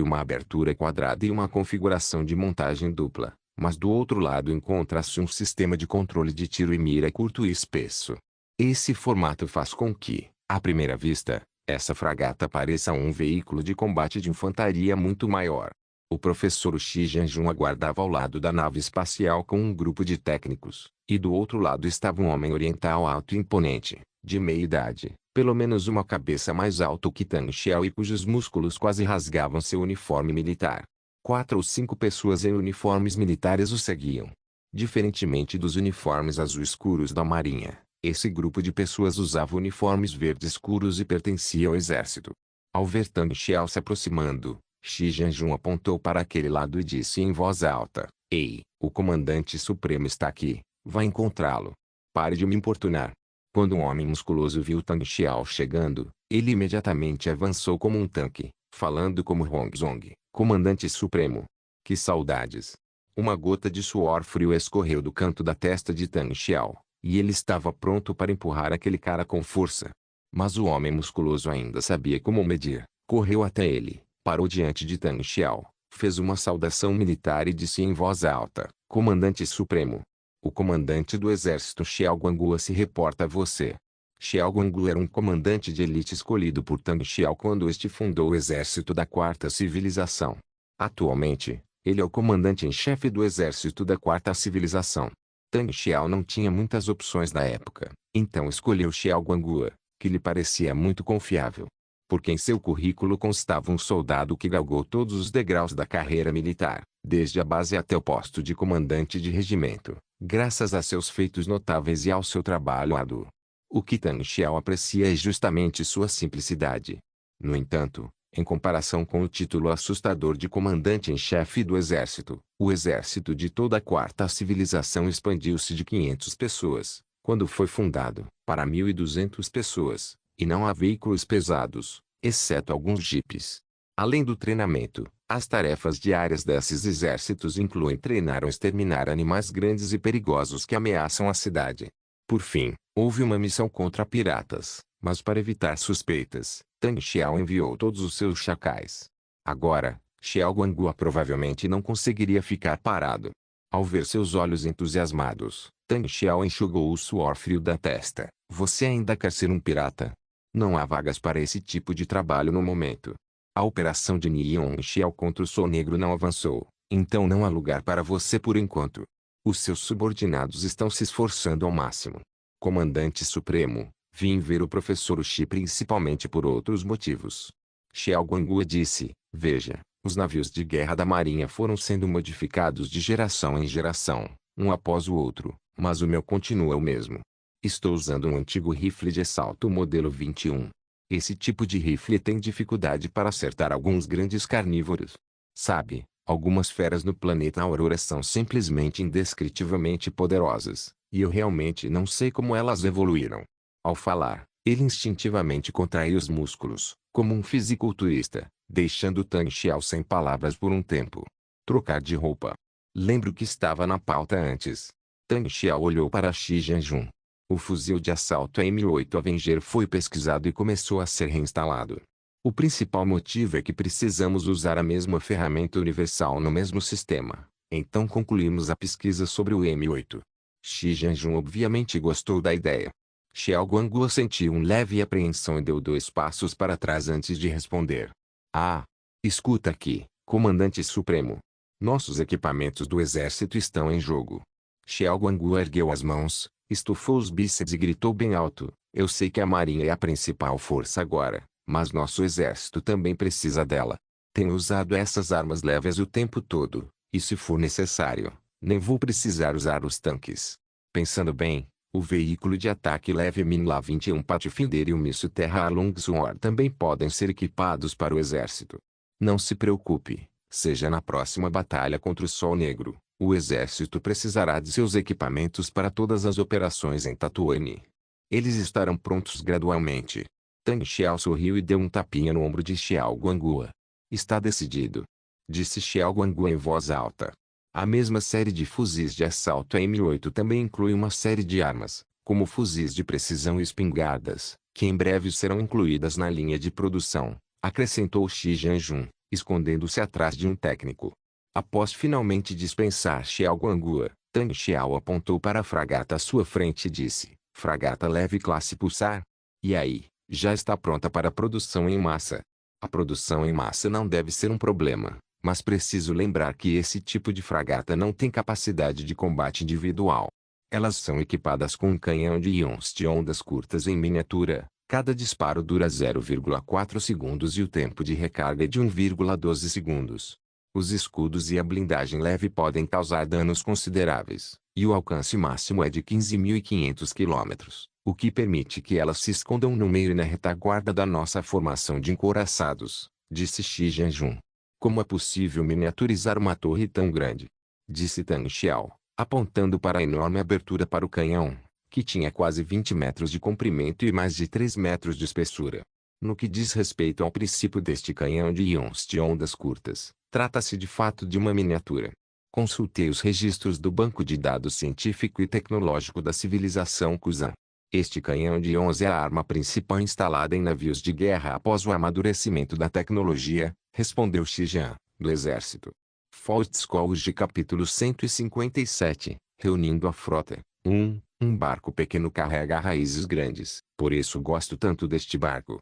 uma abertura quadrada e uma configuração de montagem dupla, mas do outro lado encontra-se um sistema de controle de tiro e mira curto e espesso. Esse formato faz com que, à primeira vista, essa fragata pareça um veículo de combate de infantaria muito maior. O professor Xi Jianjun aguardava ao lado da nave espacial com um grupo de técnicos, e do outro lado estava um homem oriental alto e imponente, de meia idade, pelo menos uma cabeça mais alto que Tang Xiao e cujos músculos quase rasgavam seu uniforme militar. 4 ou 5 pessoas em uniformes militares o seguiam. Diferentemente dos uniformes azul escuros da marinha, esse grupo de pessoas usava uniformes verde escuros e pertencia ao exército. Ao ver Tang Xiao se aproximando, Shi Jianjun apontou para aquele lado e disse em voz alta: "Ei, o comandante supremo está aqui, vá encontrá-lo. Pare de me importunar." Quando um homem musculoso viu Tang Xiao chegando, ele imediatamente avançou como um tanque, falando como Hongzong, comandante supremo. Que saudades! Uma gota de suor frio escorreu do canto da testa de Tang Xiao, e ele estava pronto para empurrar aquele cara com força. Mas o homem musculoso ainda sabia como medir. Correu até ele, parou diante de Tang Xiao, fez uma saudação militar e disse em voz alta: "Comandante supremo. O comandante do exército Xiao Guangua se reporta a você." Xiao Guangua era um comandante de elite escolhido por Tang Xiao quando este fundou o exército da Quarta Civilização. Atualmente, ele é o comandante em chefe do exército da Quarta Civilização. Tang Xiao não tinha muitas opções na época, então escolheu Xiao Guangua, que lhe parecia muito confiável. Porque em seu currículo constava um soldado que galgou todos os degraus da carreira militar, desde a base até o posto de comandante de regimento, graças a seus feitos notáveis e ao seu trabalho árduo. O que Tang Xiao aprecia é justamente sua simplicidade. No entanto, em comparação com o título assustador de comandante em chefe do exército, o exército de toda a Quarta Civilização expandiu-se de 500 pessoas, quando foi fundado, para 1.200 pessoas, e não há veículos pesados, exceto alguns jipes. Além do treinamento, as tarefas diárias desses exércitos incluem treinar ou exterminar animais grandes e perigosos que ameaçam a cidade. Por fim, houve uma missão contra piratas, mas para evitar suspeitas, Tang Xiao enviou todos os seus chacais. Agora, Xiao Guangua provavelmente não conseguiria ficar parado. Ao ver seus olhos entusiasmados, Tang Xiao enxugou o suor frio da testa. "Você ainda quer ser um pirata? Não há vagas para esse tipo de trabalho no momento. A operação de Niyon Xiao contra o Sol Negro não avançou, então não há lugar para você por enquanto. Os seus subordinados estão se esforçando ao máximo. Comandante Supremo, vim ver o professor Xi principalmente por outros motivos." Xiao Guangua disse: "Veja, os navios de guerra da marinha foram sendo modificados de geração em geração, um após o outro, mas o meu continua o mesmo. Estou usando um antigo rifle de assalto modelo 21. Esse tipo de rifle tem dificuldade para acertar alguns grandes carnívoros. Sabe, algumas feras no planeta Aurora são simplesmente indescritivelmente poderosas, e eu realmente não sei como elas evoluíram." Ao falar, ele instintivamente contraiu os músculos, como um fisiculturista, deixando Tang Xiao sem palavras por um tempo. Trocar de roupa. Lembro que estava na pauta antes. Tang Xiao olhou para Shi Jianjun. O fuzil de assalto M8 Avenger foi pesquisado e começou a ser reinstalado. O principal motivo é que precisamos usar a mesma ferramenta universal no mesmo sistema. Então concluímos a pesquisa sobre o M8. Shi Jianjun obviamente gostou da ideia. Xiao Guangua sentiu um leve apreensão e deu 2 passos para trás antes de responder. "Ah, escuta aqui, comandante supremo. Nossos equipamentos do exército estão em jogo." Xiao Guangua ergueu as mãos, estufou os bíceps e gritou bem alto: "Eu sei que a marinha é a principal força agora, mas nosso exército também precisa dela. Tenho usado essas armas leves o tempo todo, e se for necessário, nem vou precisar usar os tanques. Pensando bem, o veículo de ataque leve Minla 21 Pathfinder e o míssil Terra Longsword também podem ser equipados para o exército. Não se preocupe, seja na próxima batalha contra o Sol Negro, o exército precisará de seus equipamentos para todas as operações em Tatooine. Eles estarão prontos gradualmente." Tang Xiao sorriu e deu um tapinha no ombro de Xiao Guangua. "Está decidido," disse Xiao Guangua em voz alta. A mesma série de fuzis de assalto M8 também inclui uma série de armas, como fuzis de precisão e espingardas, que em breve serão incluídas na linha de produção, acrescentou Shi Jianjun, escondendo-se atrás de um técnico. Após finalmente dispensar Xiao Guangua, Tang Xiao apontou para a fragata à sua frente e disse: "Fragata leve classe Pulsar? E aí, já está pronta para produção em massa?" A produção em massa não deve ser um problema, mas preciso lembrar que esse tipo de fragata não tem capacidade de combate individual. Elas são equipadas com um canhão de íons de ondas curtas em miniatura. Cada disparo dura 0,4 segundos e o tempo de recarga é de 1,12 segundos. Os escudos e a blindagem leve podem causar danos consideráveis, e o alcance máximo é de 15.500 km, o que permite que elas se escondam no meio e na retaguarda da nossa formação de encouraçados, disse Shi Jianjun. Como é possível miniaturizar uma torre tão grande? Disse Tang Xiao, apontando para a enorme abertura para o canhão, que tinha quase 20 metros de comprimento e mais de 3 metros de espessura. No que diz respeito ao princípio deste canhão de íons de ondas curtas, trata-se de fato de uma miniatura. Consultei os registros do Banco de Dados Científico e Tecnológico da Civilização Kuzan. Este canhão de íons é a arma principal instalada em navios de guerra após o amadurecimento da tecnologia, respondeu Shi Jian, do Exército. Fortescue capítulo 157, reunindo a frota. Um barco pequeno carrega raízes grandes, por isso gosto tanto deste barco.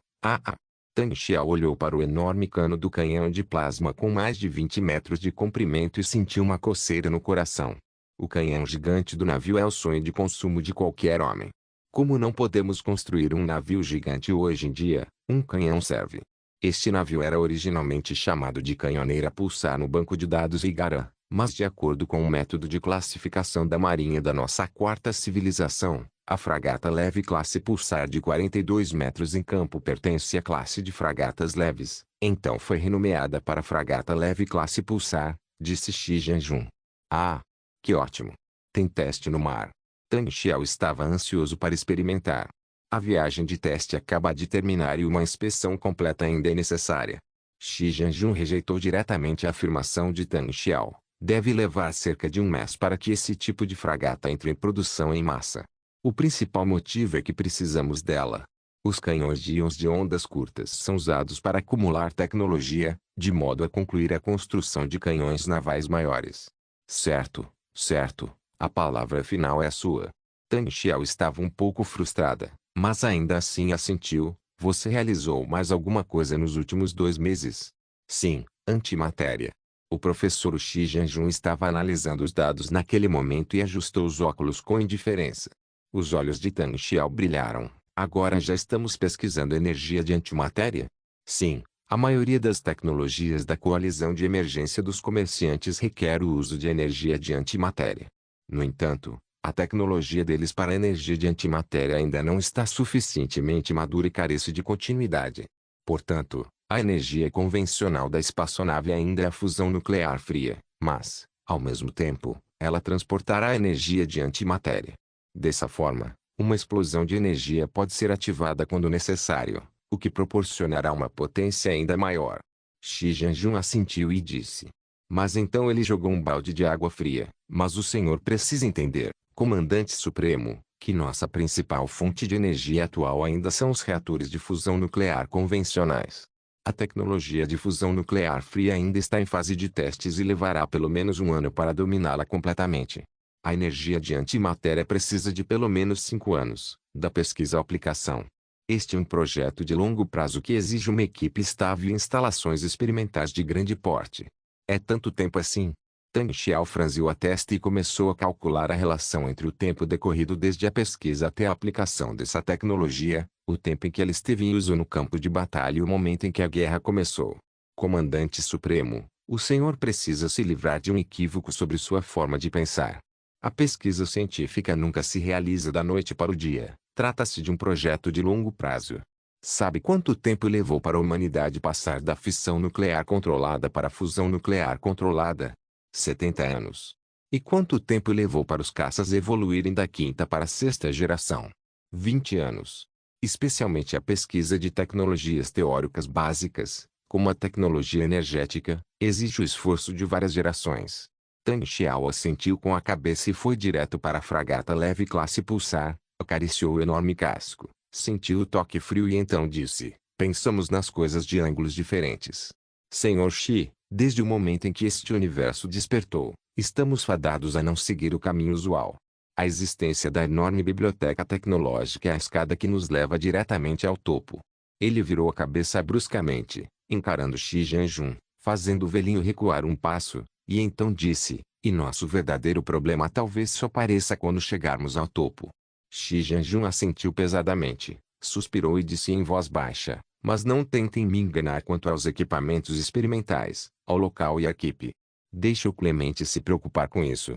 Tang Xiao olhou para o enorme cano do canhão de plasma com mais de 20 metros de comprimento e sentiu uma coceira no coração. O canhão gigante do navio é o sonho de consumo de qualquer homem. Como não podemos construir um navio gigante hoje em dia, um canhão serve. Este navio era originalmente chamado de canhoneira pulsar no banco de dados Igaran, mas de acordo com o método de classificação da marinha da nossa quarta civilização, a fragata leve classe pulsar de 42 metros em campo pertence à classe de fragatas leves, então foi renomeada para fragata leve classe pulsar, disse Shi Jianjun. Ah! Que ótimo! Tem teste no mar. Tang Xiao estava ansioso para experimentar. A viagem de teste acaba de terminar e uma inspeção completa ainda é necessária. Shi Jianjun rejeitou diretamente a afirmação de Tang Xiao. Deve levar cerca de um mês para que esse tipo de fragata entre em produção em massa. O principal motivo é que precisamos dela. Os canhões de íons de ondas curtas são usados para acumular tecnologia, de modo a concluir a construção de canhões navais maiores. Certo, certo, a palavra final é sua. Tang Xiao estava um pouco frustrada, mas ainda assim assentiu. Você realizou mais alguma coisa nos últimos 2 meses? Sim, antimatéria. O professor Shi Jianjun estava analisando os dados naquele momento e ajustou os óculos com indiferença. Os olhos de Tang Xiao brilharam. Agora já estamos pesquisando energia de antimatéria? Sim, a maioria das tecnologias da coalizão de emergência dos comerciantes requer o uso de energia de antimatéria. No entanto, a tecnologia deles para a energia de antimatéria ainda não está suficientemente madura e carece de continuidade. Portanto, a energia convencional da espaçonave ainda é a fusão nuclear fria, mas, ao mesmo tempo, ela transportará energia de antimatéria. Dessa forma, uma explosão de energia pode ser ativada quando necessário, o que proporcionará uma potência ainda maior. Shi Jianjun assentiu e disse. Mas então ele jogou um balde de água fria. Mas o senhor precisa entender, comandante supremo, que nossa principal fonte de energia atual ainda são os reatores de fusão nuclear convencionais. A tecnologia de fusão nuclear fria ainda está em fase de testes e levará pelo menos um ano para dominá-la completamente. A energia de antimatéria precisa de pelo menos 5 anos, da pesquisa à aplicação. Este é um projeto de longo prazo que exige uma equipe estável e instalações experimentais de grande porte. É tanto tempo assim? Tang Xiao franziu a testa e começou a calcular a relação entre o tempo decorrido desde a pesquisa até a aplicação dessa tecnologia, o tempo em que ela esteve em uso no campo de batalha e o momento em que a guerra começou. Comandante Supremo, o senhor precisa se livrar de um equívoco sobre sua forma de pensar. A pesquisa científica nunca se realiza da noite para o dia. Trata-se de um projeto de longo prazo. Sabe quanto tempo levou para a humanidade passar da fissão nuclear controlada para a fusão nuclear controlada? 70 anos. E quanto tempo levou para os caças evoluírem da quinta para a sexta geração? 20 anos. Especialmente a pesquisa de tecnologias teóricas básicas, como a tecnologia energética, exige o esforço de várias gerações. Tang Xiao assentiu com a cabeça e foi direto para a fragata leve classe pulsar, acariciou o enorme casco, sentiu o toque frio e então disse, pensamos nas coisas de ângulos diferentes. Senhor Shi, desde o momento em que este universo despertou, estamos fadados a não seguir o caminho usual. A existência da enorme biblioteca tecnológica é a escada que nos leva diretamente ao topo. Ele virou a cabeça bruscamente, encarando Shi Jianjun, fazendo o velhinho recuar um passo, e então disse, E nosso verdadeiro problema talvez só apareça quando chegarmos ao topo. Xi Jianjun assentiu pesadamente, suspirou e disse em voz baixa, mas não tentem me enganar quanto aos equipamentos experimentais, ao local e à equipe. Deixe o Clemente se preocupar com isso.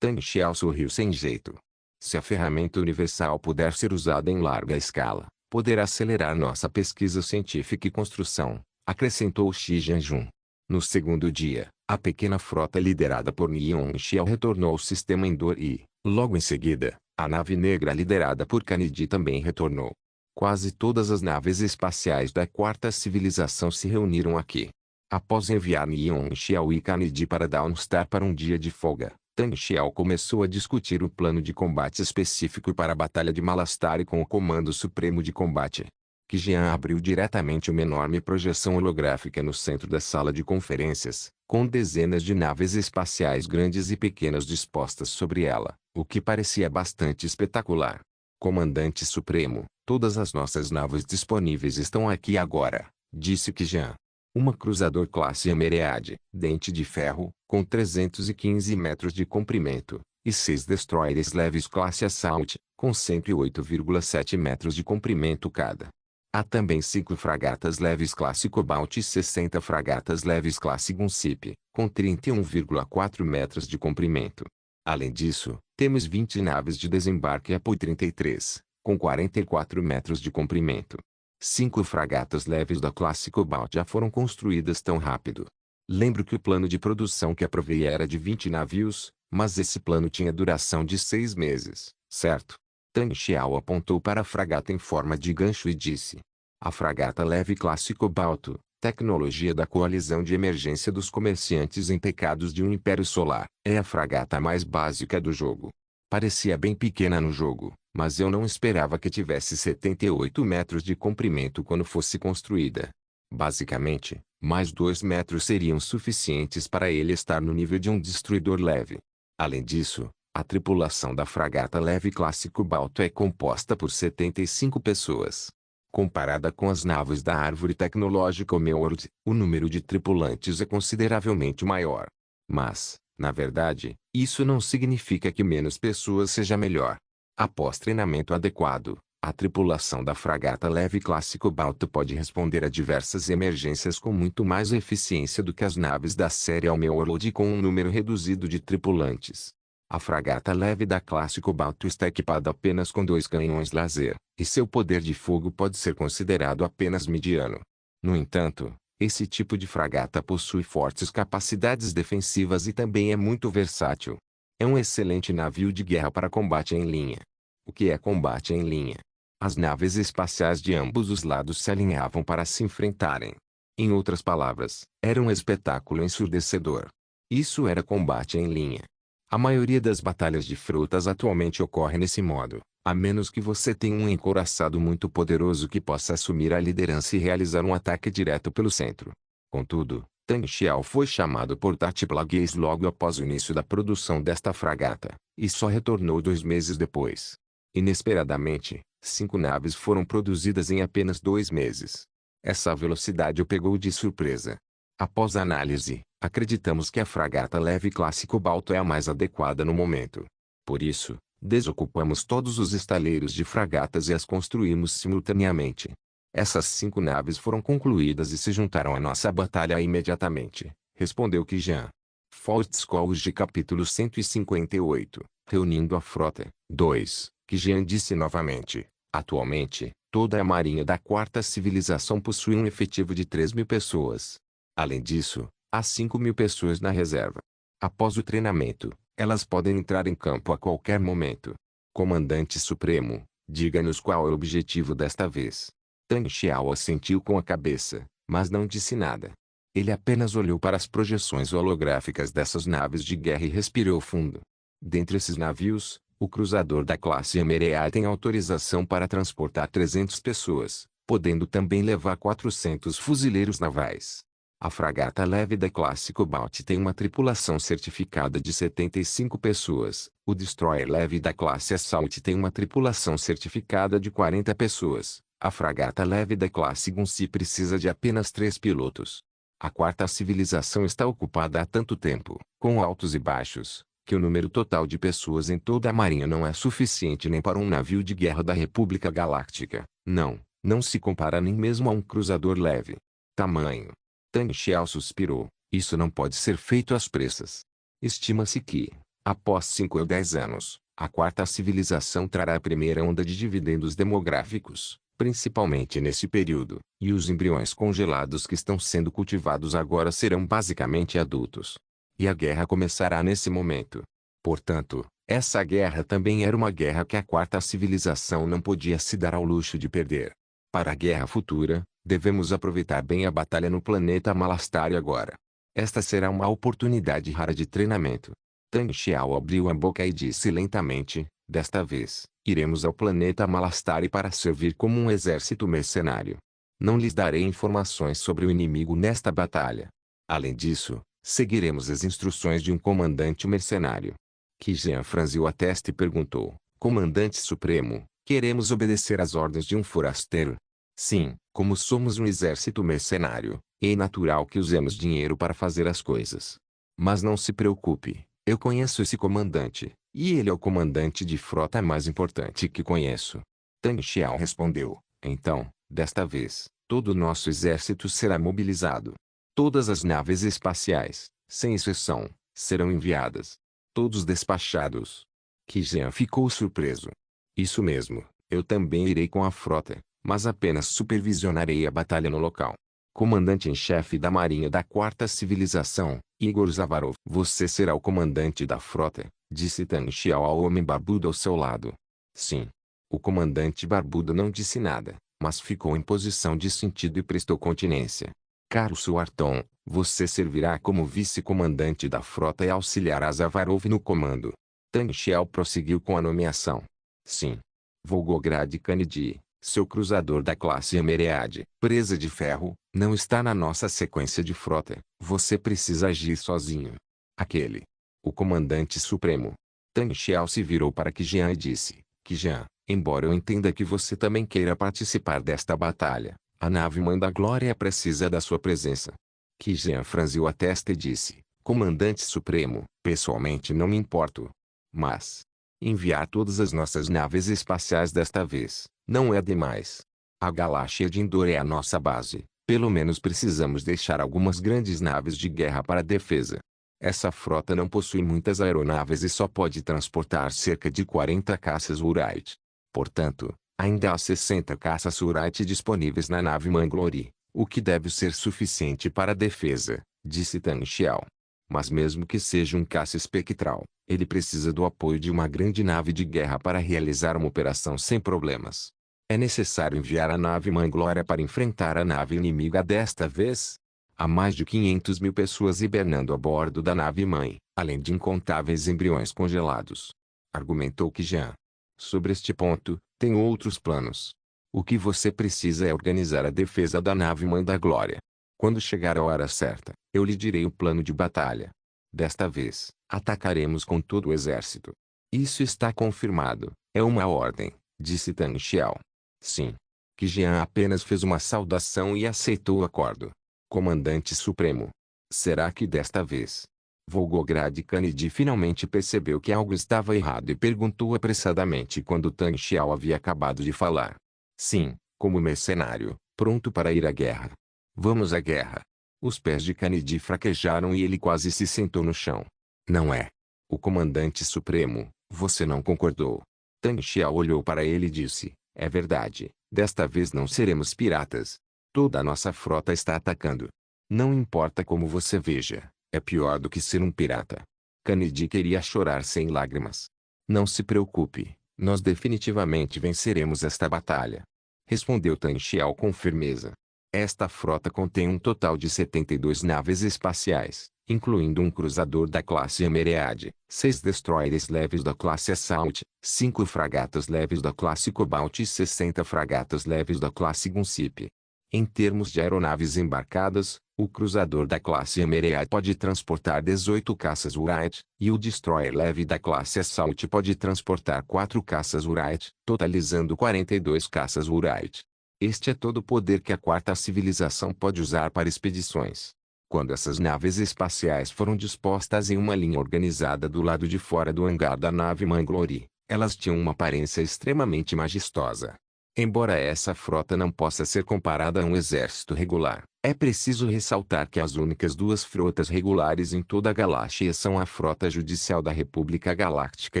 Tang Xiao sorriu sem jeito. Se a ferramenta universal puder ser usada em larga escala, poderá acelerar nossa pesquisa científica e construção, acrescentou Xi Jianjun. No segundo dia, a pequena frota liderada por Nion Xiao retornou ao sistema Endor e, logo em seguida, a nave negra liderada por Kanedi também retornou. Quase todas as naves espaciais da quarta civilização se reuniram aqui. Após enviar Nion Xiao e Kanedi para Dawnstar para um dia de folga, Tang Xiao começou a discutir o plano de combate específico para a Batalha de Malastare com o Comando Supremo de Combate. Qijian abriu diretamente uma enorme projeção holográfica no centro da sala de conferências, com dezenas de naves espaciais grandes e pequenas dispostas sobre ela, o que parecia bastante espetacular. Comandante Supremo, todas as nossas naves disponíveis estão aqui agora, disse Qijian. Uma cruzador classe Emerald, dente de ferro, com 315 metros de comprimento, e 6 destroyers leves classe Assault, com 108,7 metros de comprimento cada. Há também 5 fragatas leves classe Cobalt e 60 fragatas leves classe Gunship, com 31,4 metros de comprimento. Além disso, temos 20 naves de desembarque Apo 33, com 44 metros de comprimento. 5 fragatas leves da classe Cobalt já foram construídas tão rápido. Lembro que o plano de produção que aprovei era de 20 navios, mas esse plano tinha duração de 6 meses, certo? Tang Xiao apontou para a fragata em forma de gancho e disse: a fragata leve classe Cobalto, tecnologia da coalizão de emergência dos comerciantes em pecados de um império solar, é a fragata mais básica do jogo. Parecia bem pequena no jogo, mas eu não esperava que tivesse 78 metros de comprimento quando fosse construída. Basicamente, mais 2 metros seriam suficientes para ele estar no nível de um destruidor leve. Além disso, a tripulação da fragata leve classe Cobalto é composta por 75 pessoas. Comparada com as naves da árvore tecnológica Homeworld, o número de tripulantes é consideravelmente maior. Mas, na verdade, isso não significa que menos pessoas seja melhor. Após treinamento adequado, a tripulação da fragata leve classe Cobalto pode responder a diversas emergências com muito mais eficiência do que as naves da série Homeworld com um número reduzido de tripulantes. A fragata leve da classe Cobalto está equipada apenas com 2 canhões laser, e seu poder de fogo pode ser considerado apenas mediano. No entanto, esse tipo de fragata possui fortes capacidades defensivas e também é muito versátil. É um excelente navio de guerra para combate em linha. O que é combate em linha? As naves espaciais de ambos os lados se alinhavam para se enfrentarem. Em outras palavras, era um espetáculo ensurdecedor. Isso era combate em linha. A maioria das batalhas de frutas atualmente ocorre nesse modo, a menos que você tenha um encouraçado muito poderoso que possa assumir a liderança e realizar um ataque direto pelo centro. Contudo, Tang Xiao foi chamado por Tati Plagueis logo após o início da produção desta fragata, e só retornou 2 meses depois. Inesperadamente, 5 naves foram produzidas em apenas 2 meses. Essa velocidade o pegou de surpresa. Após a análise, acreditamos que a fragata leve classe Cobalto é a mais adequada no momento. Por isso, desocupamos todos os estaleiros de fragatas e as construímos simultaneamente. Essas 5 naves foram concluídas e se juntaram à nossa batalha imediatamente, respondeu Qijian. Faustskoll capítulo 158, reunindo a frota. 2. Qijian disse novamente. Atualmente, toda a marinha da quarta civilização possui um efetivo de 3.000 pessoas. Além disso, há 5.000 pessoas na reserva. Após o treinamento, elas podem entrar em campo a qualquer momento. Comandante Supremo, diga-nos qual é o objetivo desta vez. Tang Xiao assentiu com a cabeça, mas não disse nada. Ele apenas olhou para as projeções holográficas dessas naves de guerra e respirou fundo. Dentre esses navios, o cruzador da classe Emerald tem autorização para transportar 300 pessoas, podendo também levar 400 fuzileiros navais. A fragata leve da classe Cobalt tem uma tripulação certificada de 75 pessoas. O destroyer leve da classe Assault tem uma tripulação certificada de 40 pessoas. A fragata leve da classe Gunsi precisa de apenas 3 pilotos. A quarta civilização está ocupada há tanto tempo, com altos e baixos, que o número total de pessoas em toda a marinha não é suficiente nem para um navio de guerra da República Galáctica. Não, não se compara nem mesmo a um cruzador leve. Tamanho. Tang Xiao suspirou. Isso não pode ser feito às pressas. Estima-se que, após 5 ou 10 anos, a quarta civilização trará a primeira onda de dividendos demográficos, principalmente nesse período, e os embriões congelados que estão sendo cultivados agora serão basicamente adultos. E a guerra começará nesse momento. Portanto, essa guerra também era uma guerra que a quarta civilização não podia se dar ao luxo de perder. Para a guerra futura, devemos aproveitar bem a batalha no planeta Malastari agora. Esta será uma oportunidade rara de treinamento. Tang Xiao abriu a boca e disse lentamente, desta vez, iremos ao planeta Malastari para servir como um exército mercenário. Não lhes darei informações sobre o inimigo nesta batalha. Além disso, seguiremos as instruções de um comandante mercenário. Qi Jian franziu a testa e perguntou, Comandante Supremo, queremos obedecer às ordens de um forasteiro? Sim, como somos um exército mercenário, é natural que usemos dinheiro para fazer as coisas. Mas não se preocupe, eu conheço esse comandante, e ele é o comandante de frota mais importante que conheço. Tang Xiao respondeu, então, desta vez, todo o nosso exército será mobilizado. Todas as naves espaciais, sem exceção, serão enviadas. Todos despachados. Qi Jian ficou surpreso. Isso mesmo, eu também irei com a frota, mas apenas supervisionarei a batalha no local. Comandante em chefe da Marinha da Quarta Civilização, Igor Zavarov. Você será o comandante da frota, disse Tang Xiao ao homem barbudo ao seu lado. Sim. O comandante barbudo não disse nada, mas ficou em posição de sentido e prestou continência. Caro Suarton, você servirá como vice-comandante da frota e auxiliará Zavarov no comando. Tang Xiao prosseguiu com a nomeação. Sim. Volgograd Kennedy, seu cruzador da classe Emerald, presa de ferro, não está na nossa sequência de frota. Você precisa agir sozinho. Aquele. O comandante supremo. Tang Xiao se virou para Qi Jian e disse, Qi Jian, embora eu entenda que você também queira participar desta batalha, a nave Mãe da Glória precisa da sua presença. Qi Jian franziu a testa e disse, Comandante Supremo, pessoalmente não me importo. Mas enviar todas as nossas naves espaciais desta vez, não é demais. A galáxia de Endor é a nossa base, pelo menos precisamos deixar algumas grandes naves de guerra para a defesa. Essa frota não possui muitas aeronaves e só pode transportar cerca de 40 caças Wright. Portanto, ainda há 60 caças Wright disponíveis na nave Manglore, o que deve ser suficiente para a defesa, disse Tang Xiao. Mas mesmo que seja um caça espectral, ele precisa do apoio de uma grande nave de guerra para realizar uma operação sem problemas. É necessário enviar a nave Mãe Glória para enfrentar a nave inimiga desta vez? Há mais de 500 mil pessoas hibernando a bordo da nave Mãe, além de incontáveis embriões congelados. Argumentou Qi Jian. Sobre este ponto, tenho outros planos. O que você precisa é organizar a defesa da nave Mãe da Glória. Quando chegar a hora certa, eu lhe direi o plano de batalha. Desta vez, atacaremos com todo o exército. Isso está confirmado, é uma ordem, disse Tang Xiao. Sim. Qi Jian apenas fez uma saudação e aceitou o acordo. Comandante Supremo. Será que desta vez? Volgograd Kennedy finalmente percebeu que algo estava errado e perguntou apressadamente quando Tang Xiao havia acabado de falar. Sim, como mercenário, pronto para ir à guerra. Vamos à guerra. Os pés de Kennedy fraquejaram e ele quase se sentou no chão. Não é. O comandante supremo, você não concordou. Tang Xiao olhou para ele e disse, é verdade, desta vez não seremos piratas. Toda a nossa frota está atacando. Não importa como você veja, é pior do que ser um pirata. Kennedy queria chorar sem lágrimas. Não se preocupe, nós definitivamente venceremos esta batalha. Respondeu Tang Xiao com firmeza. Esta frota contém um total de 72 naves espaciais, incluindo um cruzador da classe Emerald, 6 destroyers leves da classe Assault, 5 fragatas leves da classe Cobalt e 60 fragatas leves da classe Gunship. Em termos de aeronaves embarcadas, o cruzador da classe Emerald pode transportar 18 caças Wright, e o destroyer leve da classe Assault pode transportar 4 caças Wright, totalizando 42 caças Wright. Este é todo o poder que a quarta civilização pode usar para expedições. Quando essas naves espaciais foram dispostas em uma linha organizada do lado de fora do hangar da nave Manglore, elas tinham uma aparência extremamente majestosa. Embora essa frota não possa ser comparada a um exército regular, é preciso ressaltar que as únicas duas frotas regulares em toda a galáxia são a Frota Judicial da República Galáctica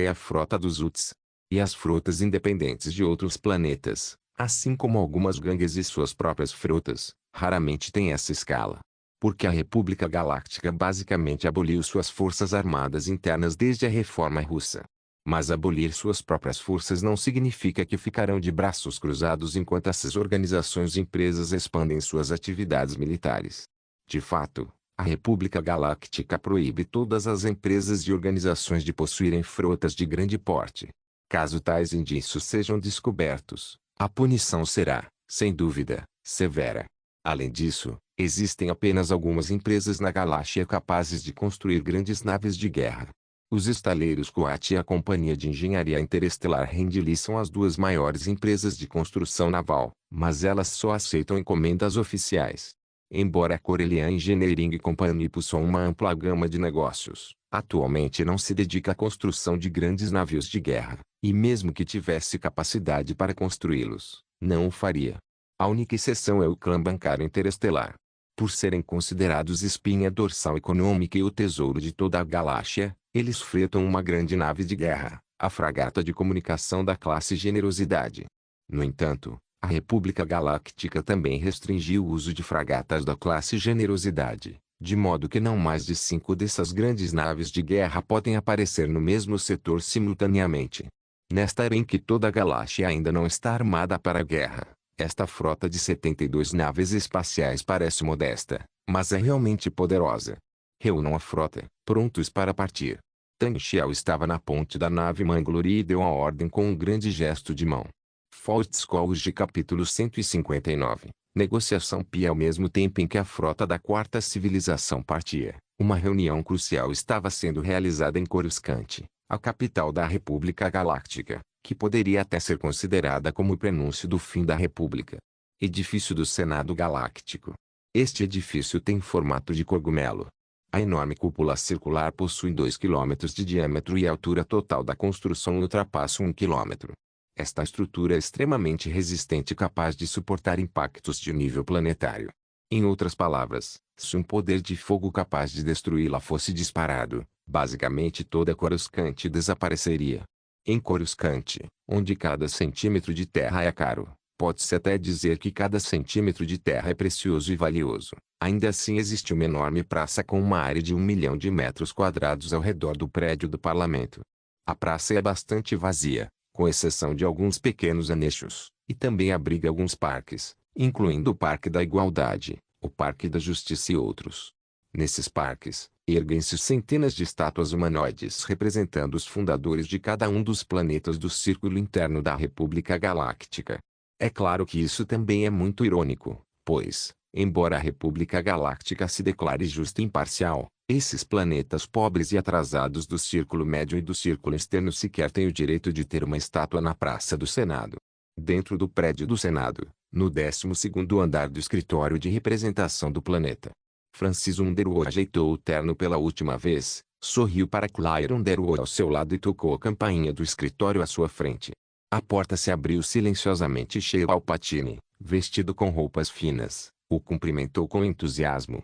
e a Frota dos Uts. E as frotas independentes de outros planetas, assim como algumas gangues e suas próprias frotas, raramente têm essa escala. Porque a República Galáctica basicamente aboliu suas forças armadas internas desde a Reforma Russa. Mas abolir suas próprias forças não significa que ficarão de braços cruzados enquanto essas organizações e empresas expandem suas atividades militares. De fato, a República Galáctica proíbe todas as empresas e organizações de possuírem frotas de grande porte. Caso tais indícios sejam descobertos, a punição será, sem dúvida, severa. Além disso, existem apenas algumas empresas na galáxia capazes de construir grandes naves de guerra. Os estaleiros Coat e a Companhia de Engenharia Interestelar Rendili são as duas maiores empresas de construção naval, mas elas só aceitam encomendas oficiais. Embora a Corellian Engineering Company possua uma ampla gama de negócios, atualmente não se dedica à construção de grandes navios de guerra, e mesmo que tivesse capacidade para construí-los, não o faria. A única exceção é o clã bancário interestelar. Por serem considerados espinha dorsal econômica e o tesouro de toda a galáxia, eles fretam uma grande nave de guerra, a fragata de comunicação da classe Generosidade. No entanto, a República Galáctica também restringiu o uso de fragatas da classe Generosidade, de modo que não mais de 5 dessas grandes naves de guerra podem aparecer no mesmo setor simultaneamente. Nesta era em que toda a galáxia ainda não está armada para a guerra, esta frota de 72 naves espaciais parece modesta, mas é realmente poderosa. Reúnam a frota, prontos para partir. Tang Xiao estava na ponte da nave Manglore e deu a ordem com um grande gesto de mão. Fortscores capítulo 159. Negociação Pi. Ao mesmo tempo em que a frota da quarta civilização partia, uma reunião crucial estava sendo realizada em Coruscant, a capital da República Galáctica, que poderia até ser considerada como o prenúncio do fim da República. Edifício do Senado Galáctico. Este edifício tem formato de cogumelo. A enorme cúpula circular possui 2 km de diâmetro e a altura total da construção ultrapassa 1 km. Esta estrutura é extremamente resistente e capaz de suportar impactos de nível planetário. Em outras palavras, se um poder de fogo capaz de destruí-la fosse disparado, basicamente toda Coruscant desapareceria. Em Coruscant, onde cada centímetro de terra é caro, pode-se até dizer que cada centímetro de terra é precioso e valioso. Ainda assim existe uma enorme praça com uma área de 1 milhão de metros quadrados ao redor do prédio do parlamento. A praça é bastante vazia, com exceção de alguns pequenos anexos, e também abriga alguns parques, incluindo o Parque da Igualdade, o Parque da Justiça e outros. Nesses parques, erguem-se centenas de estátuas humanoides representando os fundadores de cada um dos planetas do círculo interno da República Galáctica. É claro que isso também é muito irônico, pois, embora a República Galáctica se declare justa e imparcial, esses planetas pobres e atrasados do Círculo Médio e do Círculo Externo sequer têm o direito de ter uma estátua na Praça do Senado. Dentro do prédio do Senado, no 12º andar do escritório de representação do planeta, Francis Underwood ajeitou o terno pela última vez, sorriu para Claire Underwood ao seu lado e tocou a campainha do escritório à sua frente. A porta se abriu silenciosamente e Sheila Palpatine, vestido com roupas finas, o cumprimentou com entusiasmo.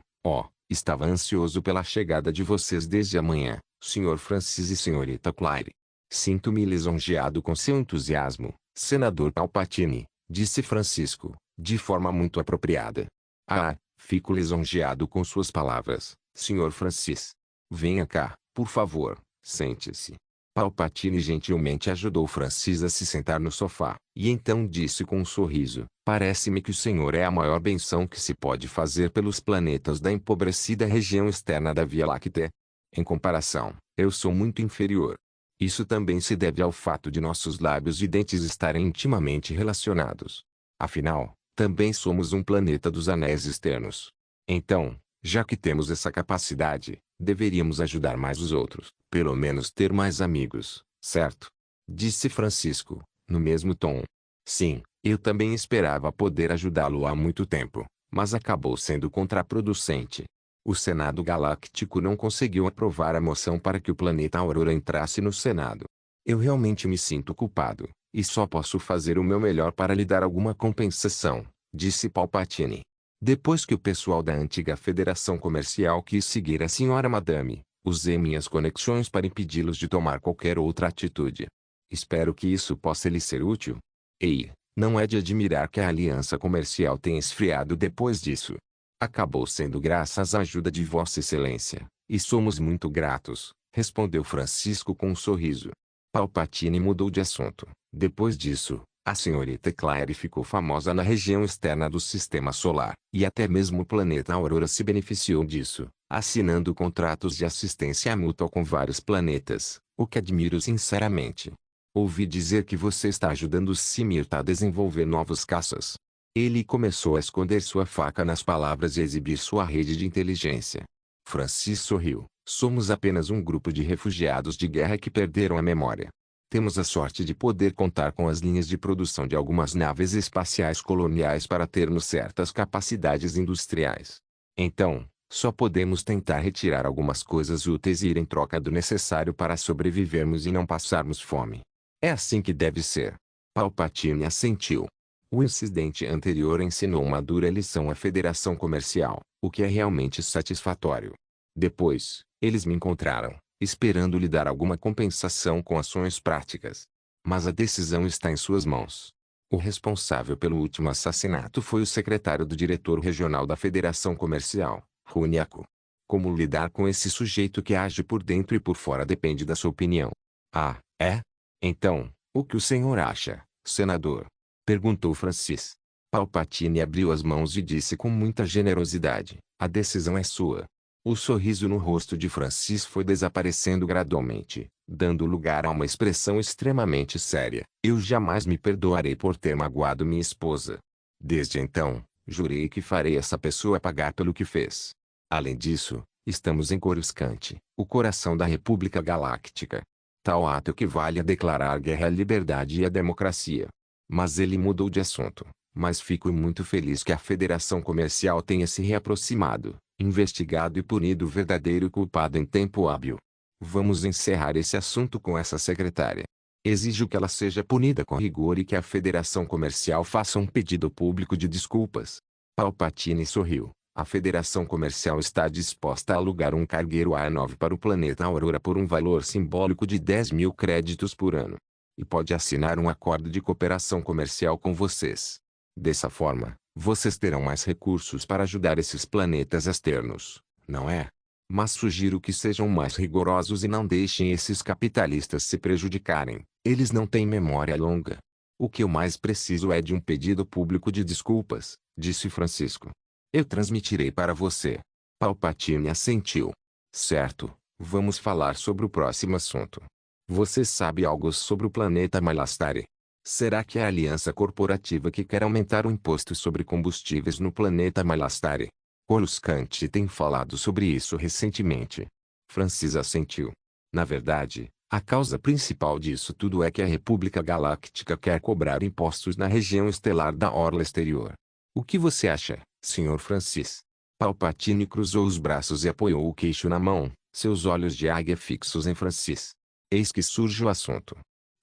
Estava ansioso pela chegada de vocês desde amanhã, Sr. Francis e Srta. Claire. Sinto-me lisonjeado com seu entusiasmo, Senador Palpatine, disse Francisco, de forma muito apropriada. Fico lisonjeado com suas palavras, Sr. Francis. Venha cá, por favor, sente-se. Palpatine gentilmente ajudou Francis a se sentar no sofá, e então disse com um sorriso, parece-me que o senhor é a maior benção que se pode fazer pelos planetas da empobrecida região externa da Via Láctea. Em comparação, eu sou muito inferior. Isso também se deve ao fato de nossos lábios e dentes estarem intimamente relacionados. Afinal, também somos um planeta dos anéis externos. Então, já que temos essa capacidade, deveríamos ajudar mais os outros, pelo menos ter mais amigos, certo? Disse Francisco, no mesmo tom. Sim, eu também esperava poder ajudá-lo há muito tempo, mas acabou sendo contraproducente. O Senado Galáctico não conseguiu aprovar a moção para que o planeta Aurora entrasse no Senado. Eu realmente me sinto culpado, e só posso fazer o meu melhor para lhe dar alguma compensação, disse Palpatine. Depois que o pessoal da antiga Federação Comercial quis seguir a Senhora Madame, usei minhas conexões para impedi-los de tomar qualquer outra atitude. Espero que isso possa lhe ser útil. Ei, não é de admirar que a aliança comercial tenha esfriado depois disso. Acabou sendo graças à ajuda de Vossa Excelência, e somos muito gratos, respondeu Francisco com um sorriso. Palpatine mudou de assunto. Depois disso, a senhorita Claire ficou famosa na região externa do Sistema Solar, e até mesmo o planeta Aurora se beneficiou disso, assinando contratos de assistência mútua com vários planetas, o que admiro sinceramente. Ouvi dizer que você está ajudando Simirta a desenvolver novos caças. Ele começou a esconder sua faca nas palavras e exibir sua rede de inteligência. Francis sorriu. Somos apenas um grupo de refugiados de guerra que perderam a memória. Temos a sorte de poder contar com as linhas de produção de algumas naves espaciais coloniais para termos certas capacidades industriais. Então, só podemos tentar retirar algumas coisas úteis e ir em troca do necessário para sobrevivermos e não passarmos fome. É assim que deve ser. Palpatine assentiu. O incidente anterior ensinou uma dura lição à Federação Comercial, o que é realmente satisfatório. Depois, eles me encontraram, esperando lhe dar alguma compensação com ações práticas. Mas a decisão está em suas mãos. O responsável pelo último assassinato foi o secretário do diretor regional da Federação Comercial, Runiaco. Como lidar com esse sujeito que age por dentro e por fora depende da sua opinião. Ah, é? Então, o que o senhor acha, senador? Perguntou Francis. Palpatine abriu as mãos e disse com muita generosidade, a decisão é sua. O sorriso no rosto de Francis foi desaparecendo gradualmente, dando lugar a uma expressão extremamente séria. Eu jamais me perdoarei por ter magoado minha esposa. Desde então, jurei que farei essa pessoa pagar pelo que fez. Além disso, estamos em Coruscant, o coração da República Galáctica. Tal ato equivale a declarar guerra à liberdade e à democracia. Mas ele mudou de assunto. Mas fico muito feliz que a Federação Comercial tenha se reaproximado, investigado e punido o verdadeiro culpado em tempo hábil. Vamos encerrar esse assunto com essa secretária. Exijo que ela seja punida com rigor e que a Federação Comercial faça um pedido público de desculpas. Palpatine sorriu. A Federação Comercial está disposta a alugar um cargueiro A9 para o planeta Aurora por um valor simbólico de 10.000 créditos por ano. E pode assinar um acordo de cooperação comercial com vocês. Dessa forma, vocês terão mais recursos para ajudar esses planetas externos, não é? Mas sugiro que sejam mais rigorosos e não deixem esses capitalistas se prejudicarem. Eles não têm memória longa. O que eu mais preciso é de um pedido público de desculpas, disse Francisco. Eu transmitirei para você. Palpatine assentiu. Certo, vamos falar sobre o próximo assunto. Você sabe algo sobre o planeta Malastare? Será que é a aliança corporativa que quer aumentar o imposto sobre combustíveis no planeta Malastare? Coruscant tem falado sobre isso recentemente. Francis assentiu. Na verdade, a causa principal disso tudo é que a República Galáctica quer cobrar impostos na região estelar da Orla Exterior. O que você acha, Sr. Francis? Palpatine cruzou os braços e apoiou o queixo na mão, seus olhos de águia fixos em Francis. Eis que surge o assunto.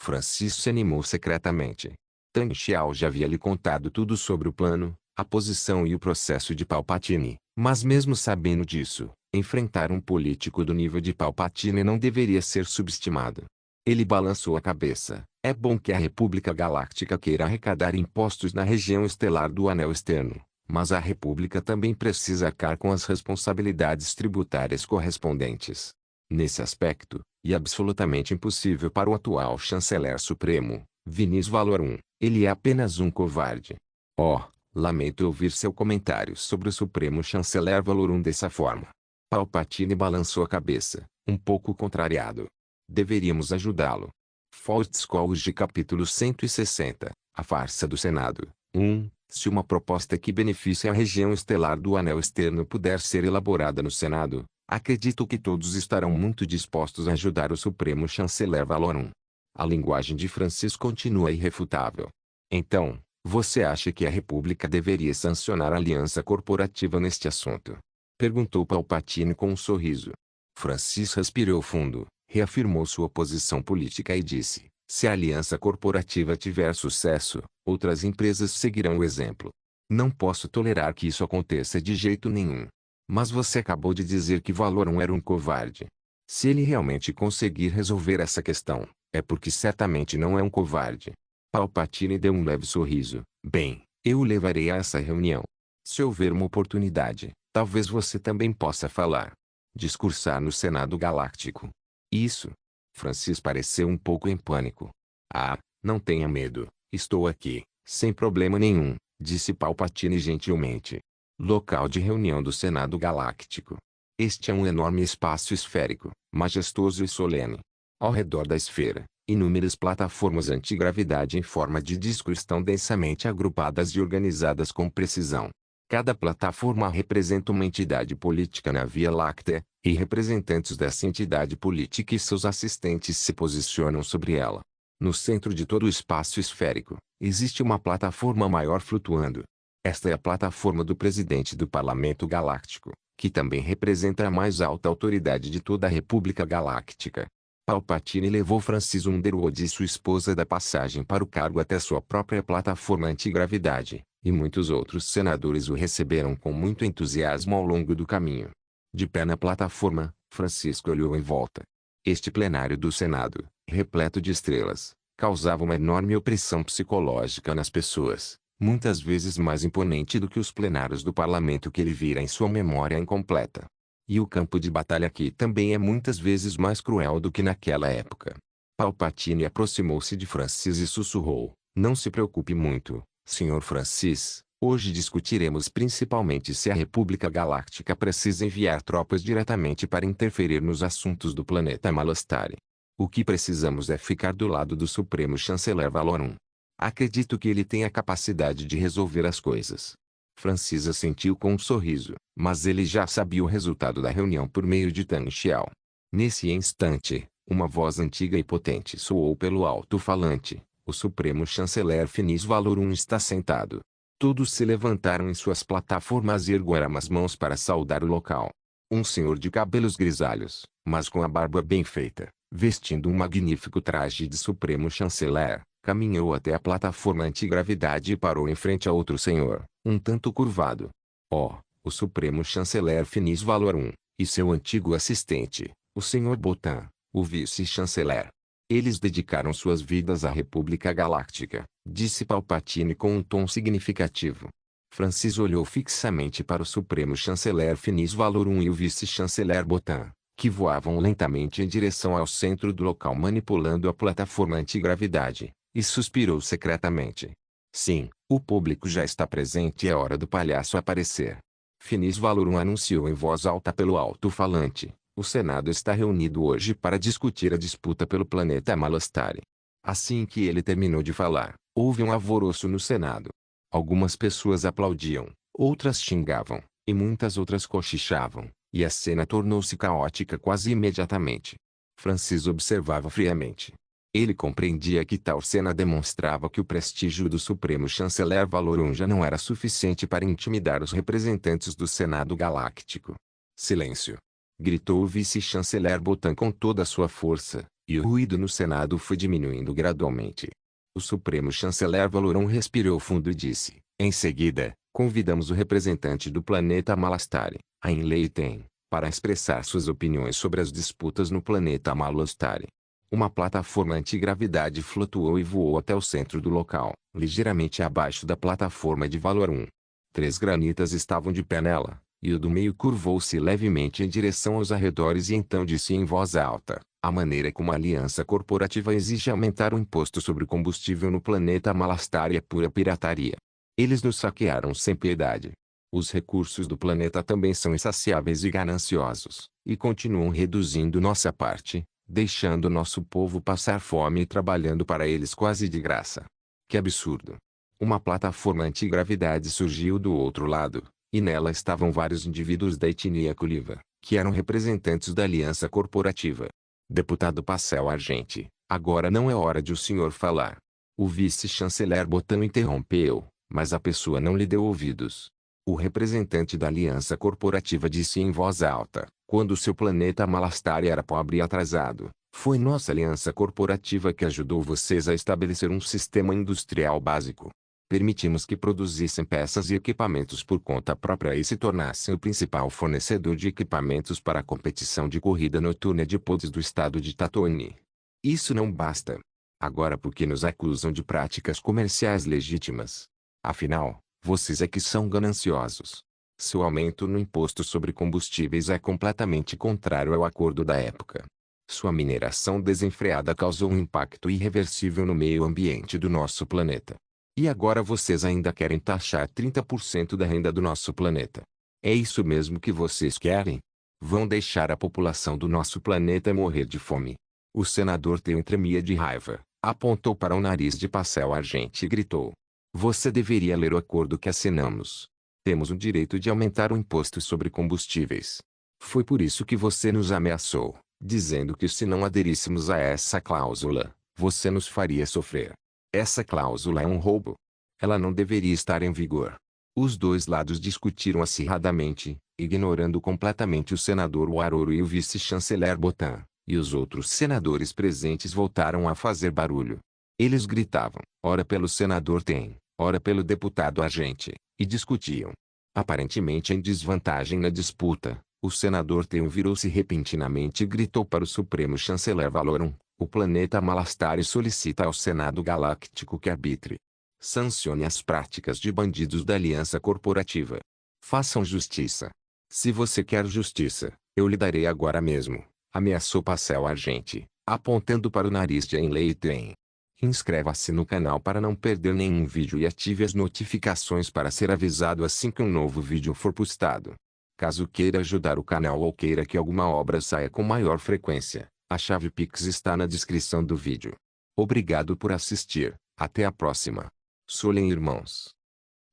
Francis se animou secretamente. Tang Xiao já havia lhe contado tudo sobre o plano, a posição e o processo de Palpatine, mas mesmo sabendo disso, enfrentar um político do nível de Palpatine não deveria ser subestimado. Ele balançou a cabeça. É bom que a República Galáctica queira arrecadar impostos na região estelar do Anel Externo, mas a República também precisa arcar com as responsabilidades tributárias correspondentes. Nesse aspecto, e absolutamente impossível para o atual chanceler supremo, Vinícius Valorum, ele é apenas um covarde. Oh, lamento ouvir seu comentário sobre o supremo chanceler Valorum dessa forma. Palpatine balançou a cabeça, um pouco contrariado. Deveríamos ajudá-lo. Fortscores capítulo 160, a farsa do Senado. 1. Se uma proposta que beneficie a região estelar do Anel Externo puder ser elaborada no Senado, acredito que todos estarão muito dispostos a ajudar o Supremo Chanceler Valorum. A linguagem de Francis continua irrefutável. Então, você acha que a República deveria sancionar a aliança corporativa neste assunto? Perguntou Palpatine com um sorriso. Francis respirou fundo, reafirmou sua posição política e disse: se a aliança corporativa tiver sucesso, outras empresas seguirão o exemplo. Não posso tolerar que isso aconteça de jeito nenhum. Mas você acabou de dizer que Valorum era um covarde. Se ele realmente conseguir resolver essa questão, é porque certamente não é um covarde. Palpatine deu um leve sorriso. Bem, eu o levarei a essa reunião. Se houver uma oportunidade, talvez você também possa falar. Discursar no Senado Galáctico. Isso. Francis pareceu um pouco em pânico. Ah, não tenha medo, estou aqui, sem problema nenhum, disse Palpatine gentilmente. Local de reunião do Senado Galáctico. Este é um enorme espaço esférico, majestoso e solene. Ao redor da esfera, inúmeras plataformas antigravidade em forma de disco estão densamente agrupadas e organizadas com precisão. Cada plataforma representa uma entidade política na Via Láctea, e representantes dessa entidade política e seus assistentes se posicionam sobre ela. No centro de todo o espaço esférico, existe uma plataforma maior flutuando. Esta é a plataforma do presidente do Parlamento Galáctico, que também representa a mais alta autoridade de toda a República Galáctica. Palpatine levou Francis Underwood e sua esposa da passagem para o cargo até sua própria plataforma antigravidade, e muitos outros senadores o receberam com muito entusiasmo ao longo do caminho. De pé na plataforma, Francisco olhou em volta. Este plenário do Senado, repleto de estrelas, causava uma enorme opressão psicológica nas pessoas, muitas vezes mais imponente do que os plenários do parlamento que ele vira em sua memória incompleta. E o campo de batalha aqui também é muitas vezes mais cruel do que naquela época. Palpatine aproximou-se de Francis e sussurrou: não se preocupe muito, Sr. Francis. Hoje discutiremos principalmente se a República Galáctica precisa enviar tropas diretamente para interferir nos assuntos do planeta Malastare. O que precisamos é ficar do lado do Supremo Chanceler Valorum. Acredito que ele tem a capacidade de resolver as coisas. Francis assentiu com um sorriso, mas ele já sabia o resultado da reunião por meio de Tan Xiao. Nesse instante, uma voz antiga e potente soou pelo alto-falante: o Supremo Chanceler Finis Valorum está sentado. Todos se levantaram em suas plataformas e ergueram as mãos para saudar o local. Um senhor de cabelos grisalhos, mas com a barba bem feita, vestindo um magnífico traje de Supremo Chanceler, caminhou até a plataforma antigravidade e parou em frente a outro senhor, um tanto curvado. Oh, o Supremo Chanceler Finis Valorum, e seu antigo assistente, o Sr. Botan, o vice-chanceler. Eles dedicaram suas vidas à República Galáctica, disse Palpatine com um tom significativo. Francis olhou fixamente para o Supremo Chanceler Finis Valorum e o vice-chanceler Botan, que voavam lentamente em direção ao centro do local manipulando a plataforma antigravidade, e suspirou secretamente. Sim, o público já está presente e é hora do palhaço aparecer. Finis Valorum anunciou em voz alta pelo alto-falante. O Senado está reunido hoje para discutir a disputa pelo planeta Malastare. Assim que ele terminou de falar, houve um alvoroço no Senado. Algumas pessoas aplaudiam, outras xingavam, e muitas outras cochichavam, e a cena tornou-se caótica quase imediatamente. Francis observava friamente. Ele compreendia que tal cena demonstrava que o prestígio do Supremo Chanceler Valorum já não era suficiente para intimidar os representantes do Senado Galáctico. Silêncio! Gritou o vice-chanceler Botan com toda a sua força, e o ruído no Senado foi diminuindo gradualmente. O Supremo Chanceler Valorum respirou fundo e disse: em seguida, convidamos o representante do planeta Malastare, Ain Leiten, para expressar suas opiniões sobre as disputas no planeta Malastare. Uma plataforma antigravidade flutuou e voou até o centro do local, ligeiramente abaixo da plataforma de Valorum. 3 granitas estavam de pé nela, e o do meio curvou-se levemente em direção aos arredores e então disse em voz alta: a maneira como a aliança corporativa exige aumentar o imposto sobre o combustível no planeta Malastare é pura pirataria. Eles nos saquearam sem piedade. Os recursos do planeta também são insaciáveis e gananciosos, e continuam reduzindo nossa parte, deixando nosso povo passar fome e trabalhando para eles quase de graça. Que absurdo! Uma plataforma antigravidade surgiu do outro lado, e nela estavam vários indivíduos da etnia Kuliva, que eram representantes da aliança corporativa. Deputado Passel Argente, agora não é hora de o senhor falar. O vice-chanceler Botan interrompeu, mas a pessoa não lhe deu ouvidos. O representante da aliança corporativa disse em voz alta, quando seu planeta Malastari era pobre e atrasado. Foi nossa aliança corporativa que ajudou vocês a estabelecer um sistema industrial básico. Permitimos que produzissem peças e equipamentos por conta própria e se tornassem o principal fornecedor de equipamentos para a competição de corrida noturna de pods do estado de Tatooine. Isso não basta. Agora por que nos acusam de práticas comerciais legítimas? Afinal, vocês é que são gananciosos. Seu aumento no imposto sobre combustíveis é completamente contrário ao acordo da época. Sua mineração desenfreada causou um impacto irreversível no meio ambiente do nosso planeta. E agora vocês ainda querem taxar 30% da renda do nosso planeta. É isso mesmo que vocês querem? Vão deixar a população do nosso planeta morrer de fome. O senador Theon tremia de raiva, apontou para o nariz de Pascal Argent e gritou. Você deveria ler o acordo que assinamos. Temos o direito de aumentar o imposto sobre combustíveis. Foi por isso que você nos ameaçou, dizendo que se não aderíssemos a essa cláusula, você nos faria sofrer. Essa cláusula é um roubo. Ela não deveria estar em vigor. Os dois lados discutiram acirradamente, ignorando completamente o senador Waroro e o vice-chanceler Botan, e os outros senadores presentes voltaram a fazer barulho. Eles gritavam, ora pelo senador Theon, ora pelo deputado Argent, e discutiam. Aparentemente em desvantagem na disputa, o senador Theon virou-se repentinamente e gritou para o supremo chanceler Valorum. O planeta Malastari solicita ao Senado Galáctico que arbitre. Sancione as práticas de bandidos da aliança corporativa. Façam justiça. Se você quer justiça, eu lhe darei agora mesmo, ameaçou Pascal Argent, apontando para o nariz de Ainley Theon. Inscreva-se no canal para não perder nenhum vídeo e ative as notificações para ser avisado assim que um novo vídeo for postado. Caso queira ajudar o canal ou queira que alguma obra saia com maior frequência, a chave Pix está na descrição do vídeo. Obrigado por assistir, até a próxima. Solem irmãos.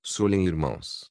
Solem irmãos.